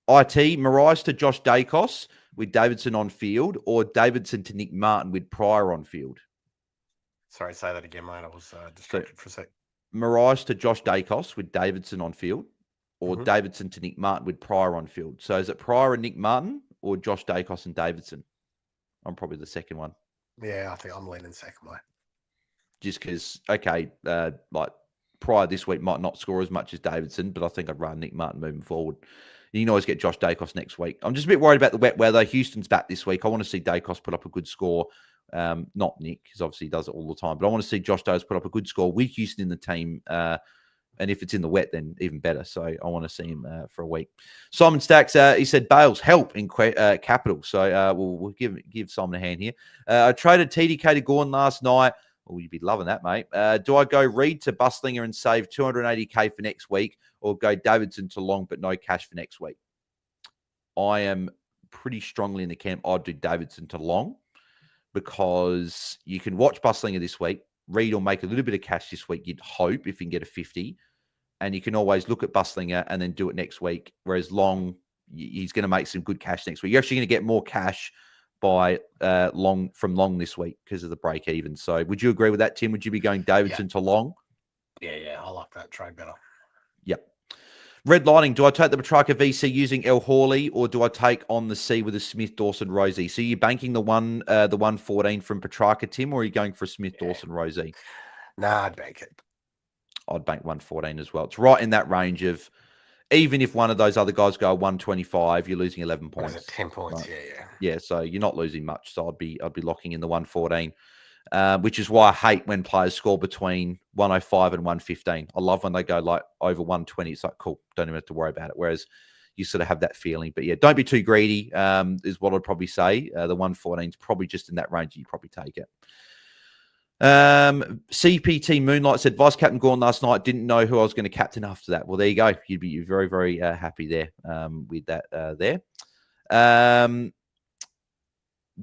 Speaker 1: IT, Marias to Josh Dacos, with Davidson on field, or Davidson to Nick Martin with Pryor on field?
Speaker 2: Sorry, say that again, mate. I was distracted for a sec.
Speaker 1: Mirage to Josh Dacos with Davidson on field, or
Speaker 2: Mhm.
Speaker 1: Davidson to Nick Martin with Pryor on field? So is it Pryor and Nick Martin, or Josh Dacos and Davidson? I'm probably the second one.
Speaker 2: Yeah, I think I'm leaning second, mate.
Speaker 1: Just because, okay, like Pryor this week might not score as much as Davidson, but I think I'd rather Nick Martin moving forward. You can always get Josh Dacos next week. I'm just a bit worried about the wet weather. Houston's back this week. I want to see Dacos put up a good score. Not Nick, because obviously he does it all the time. But I want to see Josh Dacos put up a good score with Houston in the team. And if it's in the wet, then even better. So I want to see him for a week. Simon Stacks, he said, Bales, help in capital. So we'll give Simon a hand here. I traded TDK to Gorn last night. Oh, you'd be loving that, mate. Do I go Reed to Bustlinger and save 280K for next week, or go Davidson to Long but no cash for next week? I am pretty strongly in the camp I'd do Davidson to Long, because you can watch Bustlinger this week. Reed will make a little bit of cash this week, you'd hope, if you can get a 50. And you can always look at Bustlinger and then do it next week. Whereas Long, he's going to make some good cash next week. You're actually going to get more cash by Long this week because of the break even. So would you agree with that, Tim? Would you be going Davidson to Long?
Speaker 2: Yeah, I like that trade better.
Speaker 1: Yep. Red Lighting, do I take the Petrarca VC using El Hawley, or do I take on the C with a Smith, Dawson, Rosie? So you're banking the 114 from Petrarca, Tim, or are you going for a Smith, Dawson, Rosie?
Speaker 2: Nah, I'd bank it.
Speaker 1: I'd bank 114 as well. It's right in that range of, even if one of those other guys go 125, you're losing 11 points.
Speaker 2: What is it, 10 points?
Speaker 1: Right?
Speaker 2: Yeah.
Speaker 1: Yeah, so you're not losing much. So I'd be locking in the 114, which is why I hate when players score between 105 and 115. I love when they go like over 120. It's like, cool, don't even have to worry about it. Whereas you sort of have that feeling. But yeah, don't be too greedy, is what I'd probably say. The 114 is probably just in that range. You probably take it. CPT Moonlight said, Vice Captain Gorn last night, didn't know who I was going to captain after that. Well, there you go. You'd be very, very happy there with that there.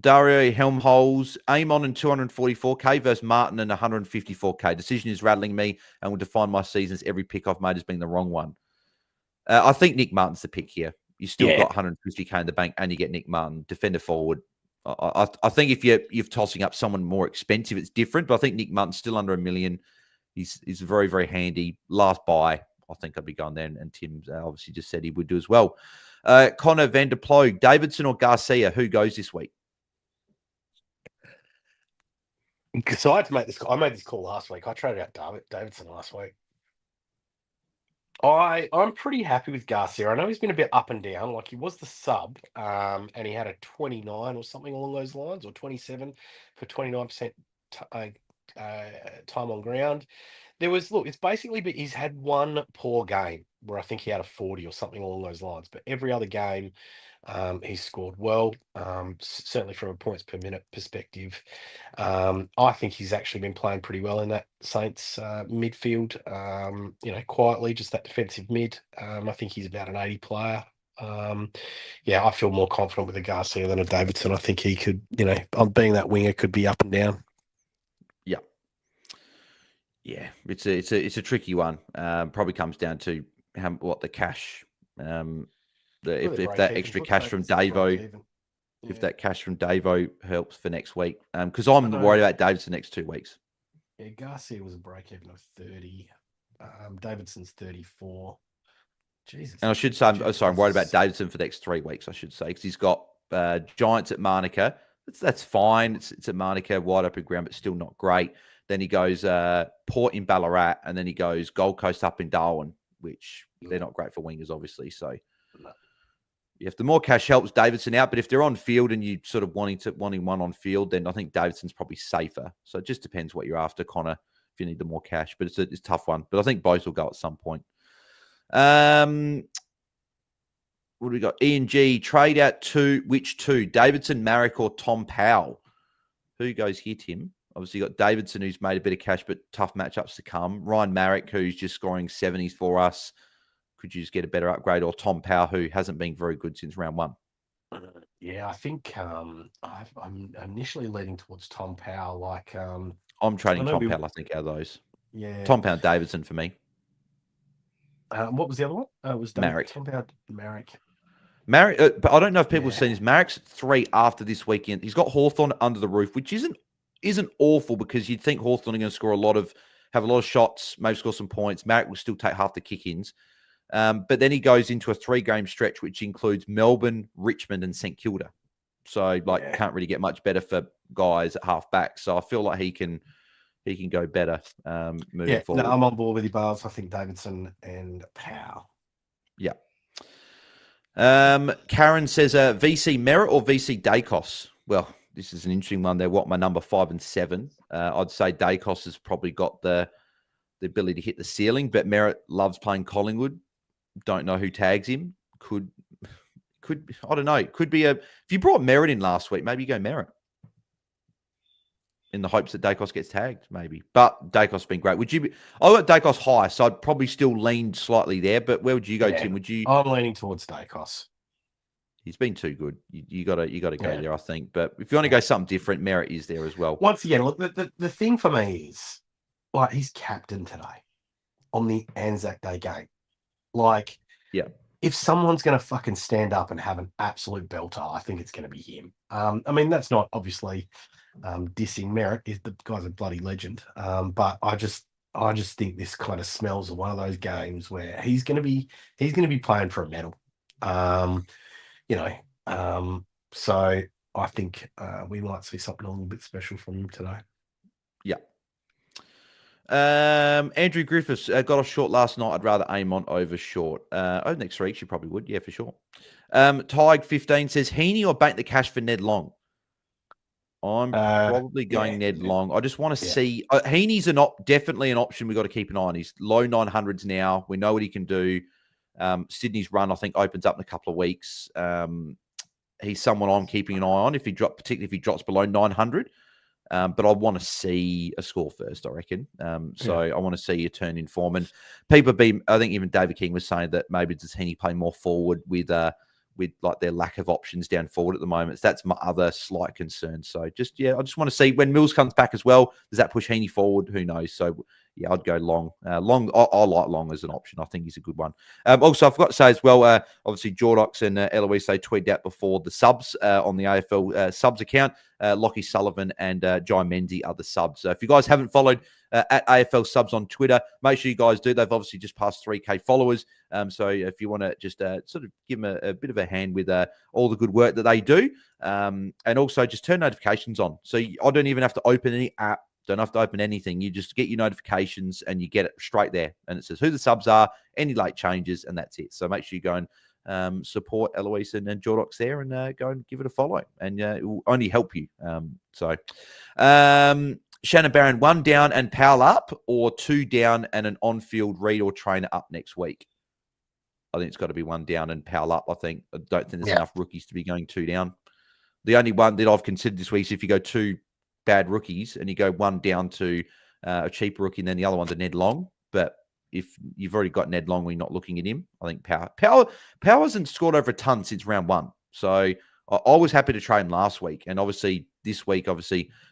Speaker 1: Dario Helmholtz, Amon and 244K versus Martin and 154K. Decision is rattling me and will define my seasons. Every pick I've made has been the wrong one. I think Nick Martin's the pick here. You still got 150K in the bank and you get Nick Martin, defender forward. I think if you're tossing up someone more expensive, it's different. But I think Nick Martin's still under $1 million. He's very, very handy. Last buy, I think I'd be going there. And Tim obviously just said he would do as well. Connor van der Ploeg, Davidson or Garcia, who goes this week?
Speaker 2: So I had to make this. I made this call last week. I traded out Davidson last week. I'm pretty happy with Garcia. I know he's been a bit up and down. Like, he was the sub, and he had a 29 or something along those lines, or 27 for 29% time on ground. It's basically, but he's had one poor game where I think he had a 40 or something along those lines. But every other game, he's scored well, certainly from a points per minute perspective. I think he's actually been playing pretty well in that Saints midfield, quietly, just that defensive mid. I think he's about an 80 player. I feel more confident with a Garcia than a Davidson. I think he could, on being that winger, could be up and down.
Speaker 1: Yeah, it's a tricky one. Probably comes down to what the cash, if that extra cash from Davo, if that cash from Davo helps for next week. Because I'm worried about Davidson next 2 weeks.
Speaker 2: Yeah, Garcia was a break even of 30. Davidson's 34. Jesus.
Speaker 1: And I should say, I'm worried about Davidson for the next 3 weeks, I should say, because he's got Giants at Manuka. That's fine. It's at Manuka, wide open ground, but still not great. Then he goes Port in Ballarat, and then he goes Gold Coast up in Darwin, which they're not great for wingers, obviously. So if the more cash helps Davidson out, but if they're on field and you sort of wanting one on field, then I think Davidson's probably safer. So it just depends what you're after, Connor, if you need the more cash. But it's a tough one. But I think both will go at some point. What do we got? Ian G, trade out to which two? Davidson, Marek, or Tom Powell? Who goes here, Tim? Obviously, you got Davidson, who's made a bit of cash, but tough matchups to come. Ryan Marek, who's just scoring 70s for us. Could you just get a better upgrade? Or Tom Powell, who hasn't been very good since round one?
Speaker 2: Yeah, I think I'm initially leaning towards Tom Powell.
Speaker 1: I'm trading Tom Powell, I think, out of those.
Speaker 2: Yeah.
Speaker 1: Tom Powell, Davidson for me.
Speaker 2: What was the other one? It was
Speaker 1: Marek.
Speaker 2: Tom Powell, Marek.
Speaker 1: But I don't know if people have
Speaker 2: Yeah.
Speaker 1: seen his Marrick's 3 after this weekend. He's got Hawthorn under the roof, which isn't awful because you'd think Hawthorn are going to score have a lot of shots, maybe score some points. Marrick will still take half the kick-ins. But then he goes into a 3-game stretch, which includes Melbourne, Richmond, and St Kilda. So, can't really get much better for guys at half back. So I feel like he can go better moving forward.
Speaker 2: No, I'm on board with you, Bars. I think Davidson and Powell.
Speaker 1: Yeah. Karen says, VC Merritt or VC Dacos? Well, this is an interesting one. They're my number 5 and 7. I'd say Dacos has probably got the ability to hit the ceiling, but Merritt loves playing Collingwood. Don't know who tags him. Could I don't know. Could be if you brought Merritt in last week, maybe you go Merritt in the hopes that Dacos gets tagged, maybe. But Dacos has been great. I got Dacos high, so I'd probably still lean slightly there. But where would you go, Tim?
Speaker 2: I'm leaning towards Dacos.
Speaker 1: He's been too good. You got to go there, I think. But if you want to go something different, Merritt is there as well.
Speaker 2: Once again, look, the thing for me is, he's captain today on the Anzac Day game. If someone's going to fucking stand up and have an absolute belter, I think it's going to be him. I mean, that's not obviously dissing Merritt. The guy's a bloody legend. But I just think this kind of smells of one of those games where he's going to be playing for a medal. So I think we might see something a little bit special from him today.
Speaker 1: Yeah. Andrew Griffiths got off short last night. I'd rather aim on over short. Next week, you probably would. Yeah, for sure. Tig15 says, Heaney or bank the cash for Ned Long? I'm probably going Ned Long. I just want to see. Heaney's definitely an option we've got to keep an eye on. He's low 900s now. We know what he can do. Sydney's run, I think, opens up in a couple of weeks. He's someone I'm keeping an eye on particularly if he drops below 900. But I want to see a score first, I reckon. I want to see a turn in form. And people I think even David King was saying that maybe does Heaney play more forward with their lack of options down forward at the moment. So that's my other slight concern. So I just want to see when Mills comes back as well. Does that push Heaney forward? Who knows? So yeah, I'd go Long. I like Long as an option. I think he's a good one. Also, I forgot to say as well, obviously Jordox and Eloise, they tweeted out before the subs on the AFL subs account. Lockie Sullivan and Jai Mendy are the subs. So if you guys haven't followed at AFL subs on Twitter, make sure you guys do. They've obviously just passed 3K followers. So if you want to just sort of give them a bit of a hand with all the good work that they do. And also just turn notifications on. So I don't even have to open any app. Don't have to open anything. You just get your notifications and you get it straight there. And it says who the subs are, any late changes, and that's it. So make sure you go and support Eloise and Jordox there and go and give it a follow. And it will only help you. Shannon Barron, 1 down and Powell up, or 2 down and an on-field read or trainer up next week? I think it's got to be 1 down and Powell up, I think. I don't think there's enough rookies to be going 2 down. The only one that I've considered this week is if you go 2 bad rookies and you go 1 down to a cheaper rookie and then the other one's a Ned Long. But if you've already got Ned Long, we're not looking at him. I think Power hasn't scored over a ton since round 1. So I was happy to trade him last week. And obviously this week,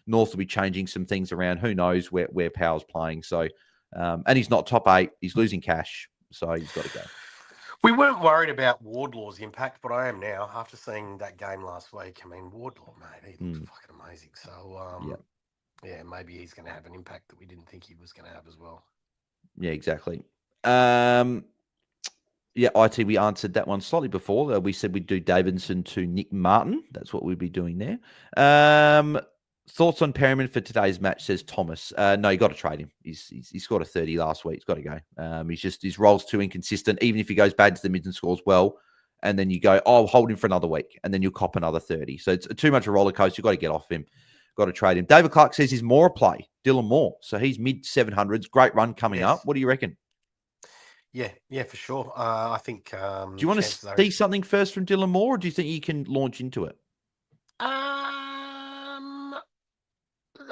Speaker 1: North will be changing some things around. Who knows where Power's playing. So, and he's not top 8. He's losing cash. So he's got to go.
Speaker 2: We weren't worried about Wardlaw's impact, but I am now after seeing that game last week. I mean, Wardlaw, mate, he looked fucking amazing. So, maybe he's going to have an impact that we didn't think he was going to have as well.
Speaker 1: Yeah, exactly. IT, we answered that one slightly before. We said we'd do Davidson to Nick Martin. That's what we'd be doing there. Thoughts on Perryman for today's match, says Thomas. No, you got to trade him. He scored a 30 last week. He's got to go. His role's too inconsistent. Even if he goes bad to the mids and scores well, and then you go, I'll hold him for another week, and then you'll cop another 30. So it's too much of a roller coaster. You've got to get off him. Got to trade him. David Clark says he's more a play. Dylan Moore. So he's mid 700s. Great run coming up. What do you reckon?
Speaker 2: Yeah, for sure. I think.
Speaker 1: Do you want to see something first from Dylan Moore, or do you think you can launch into it?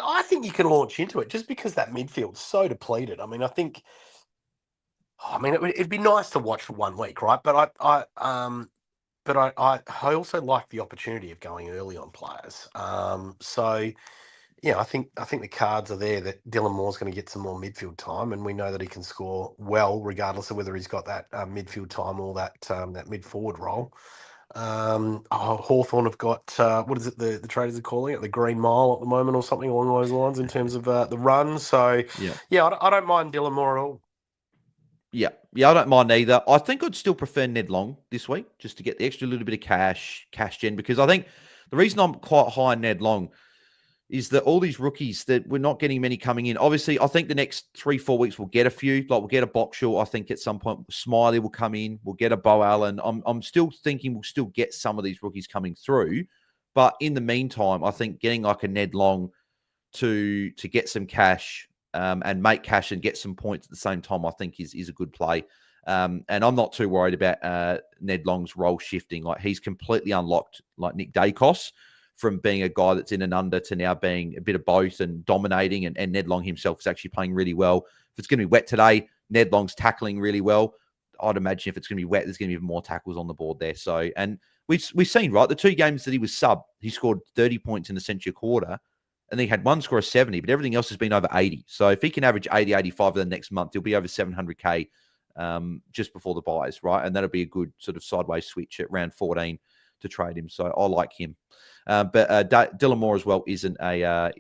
Speaker 2: I think you can launch into it just because that midfield's so depleted. I mean, it'd be nice to watch for 1 week, right? But I also like the opportunity of going early on players. I think the cards are there that Dylan Moore's going to get some more midfield time, and we know that he can score well, regardless of whether he's got that midfield time or that mid forward role. Hawthorn have got, what is it, the traders are calling it, the Green Mile at the moment or something along those lines in terms of the run. So,
Speaker 1: Yeah.
Speaker 2: I don't mind Dylan Moore at all.
Speaker 1: Yeah, I don't mind either. I think I'd still prefer Ned Long this week just to get the extra little bit of cash gen, because I think the reason I'm quite high on Ned Long is that all these rookies that we're not getting many coming in. Obviously, I think the next 3-4 weeks we'll get a few. Like we'll get a Boxall. I think at some point Smiley will come in. We'll get a Bo Allen. I'm still thinking we'll still get some of these rookies coming through. But in the meantime, I think getting like a Ned Long to get some cash and make cash and get some points at the same time, I think is a good play. And I'm not too worried about Ned Long's role shifting. Like he's completely unlocked, like Nick Dacos, from being a guy that's in and under to now being a bit of both and dominating. And Ned Long himself is actually playing really well. If it's going to be wet today, Ned Long's tackling really well. I'd imagine if it's going to be wet, there's going to be more tackles on the board there. So, and we've seen, right, the 2 games that he was sub, he scored 30 points in essentially a quarter. And then he had one score of 70, but everything else has been over 80. So if he can average 80, 85 in the next month, he'll be over 700K just before the buys, right? And that'll be a good sort of sideways switch at round 14 to trade him. So I like him. But Dylan Moore as well isn't a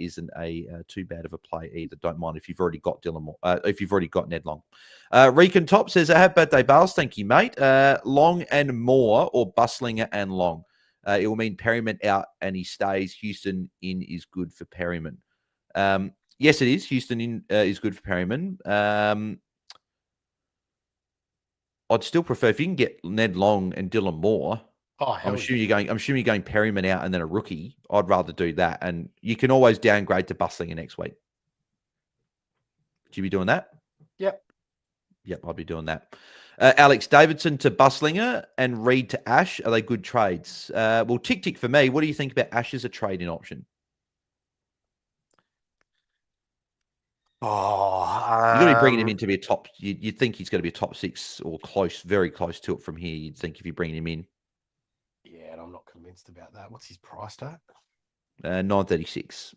Speaker 1: too bad of a play either. Don't mind if you've already got Dylan Moore, if you've already got Ned Long. Recon Top says, "Happy birthday, Bales." Thank you, mate. Long and Moore or Buslinger and Long. It will mean Perryman out and he stays. Houston in is good for Perryman. Yes, it is. Houston in is good for Perryman. I'd still prefer if you can get Ned Long and Dylan Moore. I'm assuming you're going Perryman out and then a rookie. I'd rather do that. And you can always downgrade to Buslinger next week. Would you be doing that?
Speaker 2: Yep.
Speaker 1: Yep, I'd be doing that. Alex Davidson to Buslinger and Reed to Ash. Are they good trades? Well, tick for me. What do you think about Ash as a trading option? You're going to be bringing him in to be a top. You'd think he's going to be a top 6 or close, very close to it from here. You'd think if you're bringing him in.
Speaker 2: Yeah, and I'm not convinced about that. What's his price at?
Speaker 1: 936.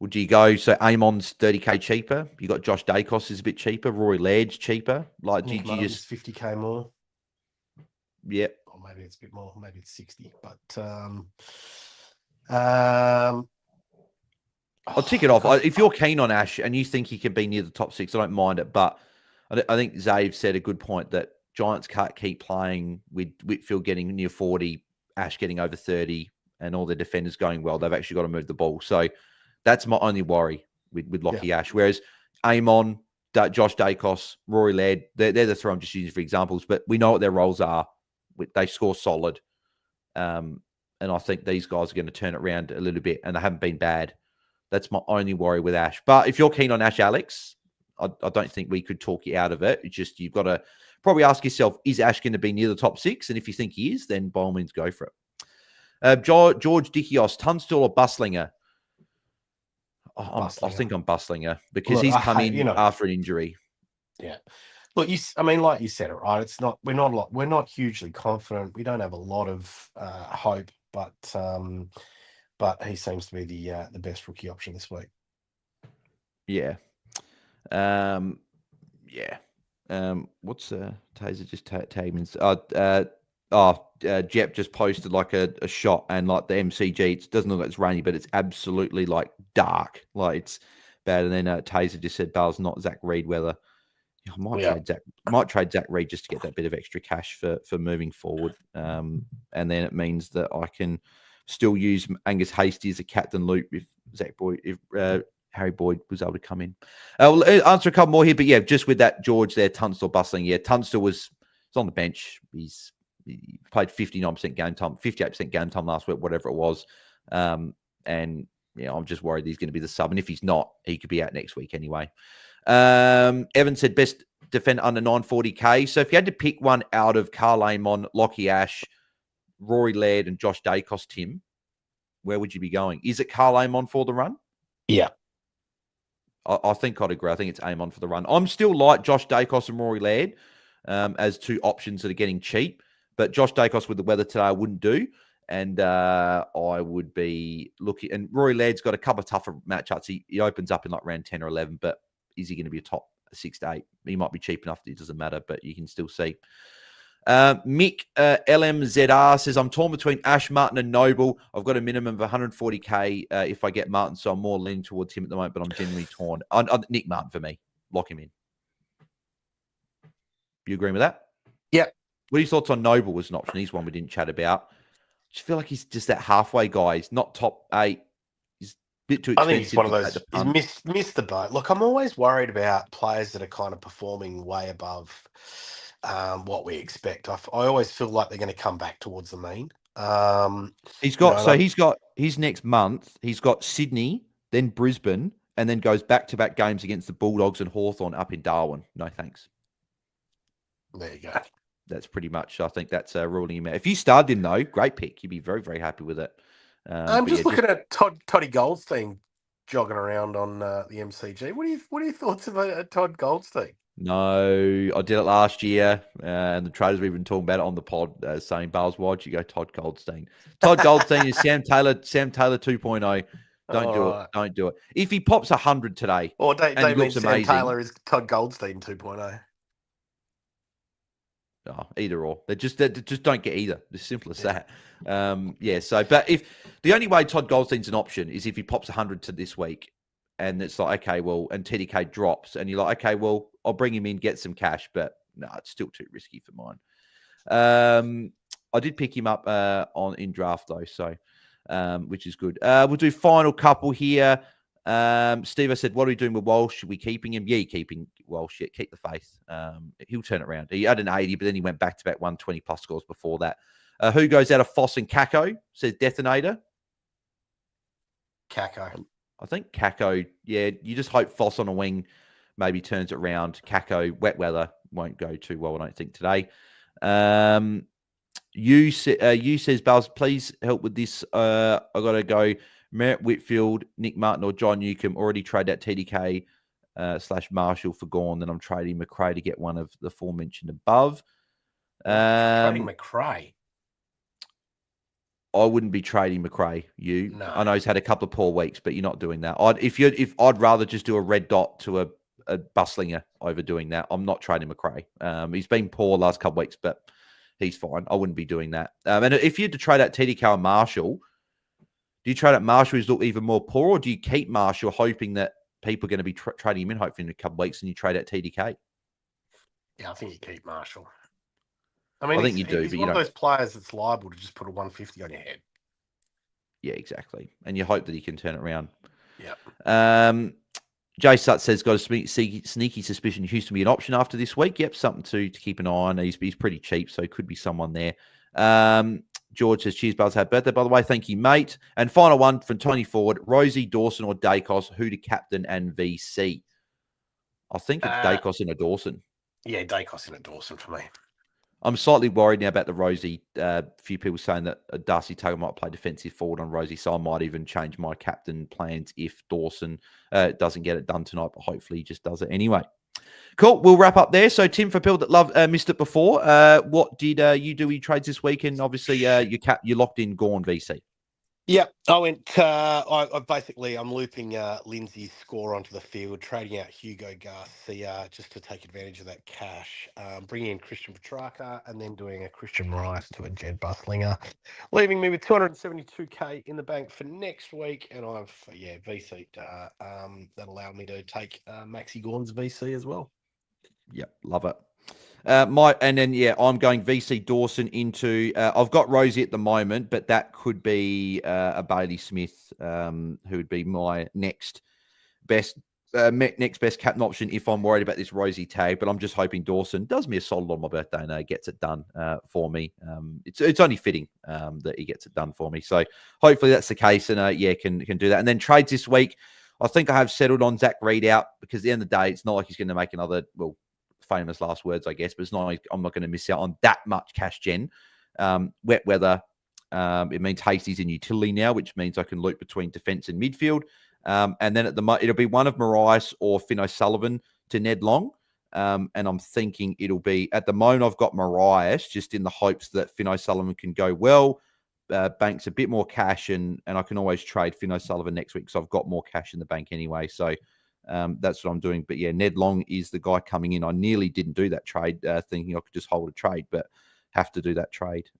Speaker 1: Would you go? So Amon's 30K cheaper. You got Josh Dacos is a bit cheaper. Rory Laird's cheaper. Like,
Speaker 2: Nick
Speaker 1: you just
Speaker 2: 50K more.
Speaker 1: Yeah.
Speaker 2: Or maybe it's a bit more. Maybe it's 60. But I'll
Speaker 1: tick it off. If you're keen on Ash and you think he could be near the top 6, I don't mind it. But I think Zave said a good point that Giants can't keep playing with Whitfield getting near 40, Ash getting over 30, and all the defenders going well. They've actually got to move the ball. So that's my only worry with Lockie Ash. Whereas Amon, Josh Dacos, Rory Laird, they're the 3 I'm just using for examples, but we know what their roles are. They score solid. And I think these guys are going to turn it around a little bit, and they haven't been bad. That's my only worry with Ash. But if you're keen on Ash, Alex, I don't think we could talk you out of it. It's just you've got to probably ask yourself, is Ash going to be near the top 6? And if you think he is, then by all means, go for it. George Dickios, Tunstall or Buslinger? I think I'm Buslinger because he's come in after an injury.
Speaker 2: Yeah. Look, like you said it, right? It's not. We're not hugely confident. We don't have a lot of hope, but he seems to be the best rookie option this week.
Speaker 1: Yeah. Yeah. What's Taser just tagged me? Jep just posted like a shot, and like the MCG, it doesn't look like it's rainy, but it's absolutely like dark, like it's bad. And then Taser just said, "Bale's not Zach Reed weather." I might trade Zach Reed just to get that bit of extra cash for moving forward, and then it means that I can still use Angus Hasty as a captain loop if Harry Boyd was able to come in. We'll answer a couple more here, but yeah, just with that George there, Tunstall bustling. Yeah, Tunstall was on the bench. He played 59% game time, 58% game time last week, whatever it was. And yeah, I'm just worried he's going to be the sub. And if he's not, he could be out next week anyway. Evan said best defend under 940K. So if you had to pick one out of Carl Amon, Lockie Ash, Rory Laird, and Josh Dacos, Tim, where would you be going? Is it Carl Amon for the run?
Speaker 2: Yeah.
Speaker 1: I think I'd agree. I think it's Amon for the run. I'm still like Josh Dacos and Rory Laird as 2 options that are getting cheap. But Josh Dacos with the weather today, I wouldn't do. And I would be looking. And Rory Laird's got a couple of tougher matchups. He opens up in like round 10 or 11. But is he going to be a top 6 to 8? He might be cheap enough that it doesn't matter. But you can still see. Mick LMZR says, I'm torn between Ash, Martin, and Noble. I've got a minimum of 140k if I get Martin, so I'm more leaning towards him at the moment, but I'm genuinely torn. Nick Martin for me. Lock him in. You agree with that?
Speaker 2: Yep.
Speaker 1: What are your thoughts on Noble as an option? He's one we didn't chat about. I just feel like he's just that halfway guy. He's not top 8. He's a bit too expensive.
Speaker 2: I think he's one of those. He's missed the boat. Look, I'm always worried about players that are kind of performing way above what we expect. I always feel like they're going to come back towards the mean.
Speaker 1: He's got his next month. He's got Sydney, then Brisbane, and then goes back-to-back games against the Bulldogs and Hawthorn up in Darwin. No thanks.
Speaker 2: There you go.
Speaker 1: That's pretty much. I think that's ruling him out. If you started him though, great pick. You'd be very, very happy with it.
Speaker 2: I'm just looking at Toddy Goldstein jogging around on the MCG. What are your thoughts about Todd Goldstein?
Speaker 1: No, I did it last year, and the traders were even talking about it on the pod, saying, Bales, why'd you go Todd Goldstein? Todd Goldstein is Sam Taylor 2.0. Don't do it. If he pops 100 today,
Speaker 2: or they mean Sam
Speaker 1: amazing,
Speaker 2: Taylor is Todd Goldstein 2.0.
Speaker 1: Oh, either or. They just don't get either. It's simple as that. But if the only way Todd Goldstein's an option is if he pops 100 to this week, and it's like, okay, well, and TDK drops, and you're like, okay, well, I'll bring him in, get some cash, but no, it's still too risky for mine. I did pick him up in draft though, so which is good. We'll do final couple here. Steve, I said, what are we doing with Walsh? Are we keeping him? Yeah, you're keeping Walsh. Yeah, keep the faith. He'll turn it around. He had an 80, but then he went back-to-back 120 plus scores before that. Who goes out of Foss and Kako? Says Detonator.
Speaker 2: Kako.
Speaker 1: I think Kako, yeah, you just hope Foss on a wing maybe turns it around. Kako, wet weather, won't go too well, I don't think, today. You says, Bales, please help with this. I got to go Merritt Whitfield, Nick Martin, or John Newcomb. Already traded that TDK / Marshall for Gorn. Then I'm trading McRae to get one of the aforementioned above.
Speaker 2: Trading McRae?
Speaker 1: I wouldn't be trading McRae.
Speaker 2: No.
Speaker 1: I know he's had a couple of poor weeks, but you're not doing that. I'd rather just do a red dot to a Buslinger over doing that. I'm not trading McRae. He's been poor last couple of weeks, but he's fine. I wouldn't be doing that. And if you had to trade out TDK and Marshall, do you trade out Marshall who's look even more poor, or do you keep Marshall hoping that people are going to be trading him in hopefully in a couple of weeks and you trade out TDK?
Speaker 2: Yeah, I think you keep Marshall.
Speaker 1: I think you do.
Speaker 2: He's one of those players that's liable to just put a 150 on your head.
Speaker 1: Yeah, exactly. And you hope that he can turn it around.
Speaker 2: Yeah.
Speaker 1: Jay Sutt says, got a sneaky suspicion Houston will be an option after this week. Yep, something to keep an eye on. He's pretty cheap, so could be someone there. George says, cheers, Buzz. Happy birthday, by the way. Thank you, mate. And final one from Tony Ford, Rosie, Dawson, or Dacos, who to captain and VC? I think it's Dacos and a Dawson.
Speaker 2: Yeah, Dacos and a Dawson for me.
Speaker 1: I'm slightly worried now about the Rosie. A few people saying that Darcy Tugger might play defensive forward on Rosie, so I might even change my captain plans if Dawson doesn't get it done tonight, but hopefully he just does it anyway. Cool. We'll wrap up there. So, Tim, for people that missed it before, what did you do with your trades this week? And obviously, you locked in Gorn VC.
Speaker 2: Yeah, I went. I'm looping Lindsay's score onto the field, trading out Hugo Garcia just to take advantage of that cash, bringing in Christian Petrarca, and then doing a Christian Rice to a Jed Buslinger, leaving me with 272k in the bank for next week. And I've VC that allowed me to take Maxi Gorn's VC as well.
Speaker 1: Yep, love it. I'm going VC Dawson into. I've got Rosie at the moment, but that could be a Bailey Smith, who would be my next best captain option if I'm worried about this Rosie tag. But I'm just hoping Dawson does me a solid on my birthday and gets it done for me. It's only fitting that he gets it done for me. So hopefully that's the case, and can do that. And then trades this week, I think I have settled on Zach Reed out because at the end of the day, it's not like he's going to make another famous last words, I guess, but it's not like I'm not going to miss out on that much cash gen. Wet weather, it means Hasty's in utility now, which means I can loop between defense and midfield. And then it'll be one of Marais or Finn O'Sullivan to Ned Long. And I'm thinking it'll be, at the moment, I've got Marais just in the hopes that Finn O'Sullivan can go well. Bank's a bit more cash, and I can always trade Finn O'Sullivan next week because I've got more cash in the bank anyway. So that's what I'm doing. But yeah, Ned Long is the guy coming in. I nearly didn't do that trade, thinking I could just hold a trade, but have to do that trade.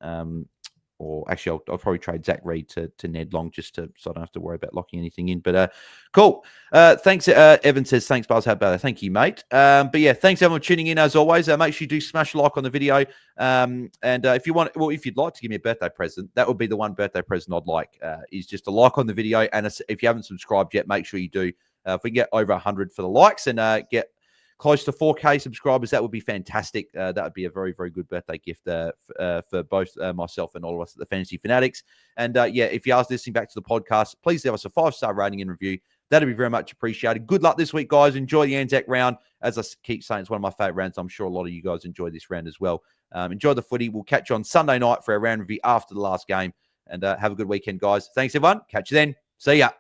Speaker 1: Or actually, I'll probably trade Zach Reed to Ned Long so I don't have to worry about locking anything in. But cool. Thanks. Evan says, thanks, Buzz. How about it? Thank you, mate. But yeah, thanks everyone for tuning in as always. Make sure you do smash a like on the video. And if you want, well, if you'd like to give me a birthday present, that would be the one birthday present I'd like, is just a like on the video. And if you haven't subscribed yet, make sure you do. If we can get over 100 for the likes and get close to 4K subscribers, that would be fantastic. That would be a very, very good birthday gift for both myself and all of us at the Fantasy Fanatics. And yeah, if you are listening back to the podcast, please give us a 5-star rating and review. That'd be very much appreciated. Good luck this week, guys. Enjoy the Anzac round. As I keep saying, it's one of my favorite rounds. I'm sure a lot of you guys enjoy this round as well. Enjoy the footy. We'll catch you on Sunday night for our round review after the last game. And have a good weekend, guys. Thanks, everyone. Catch you then. See ya.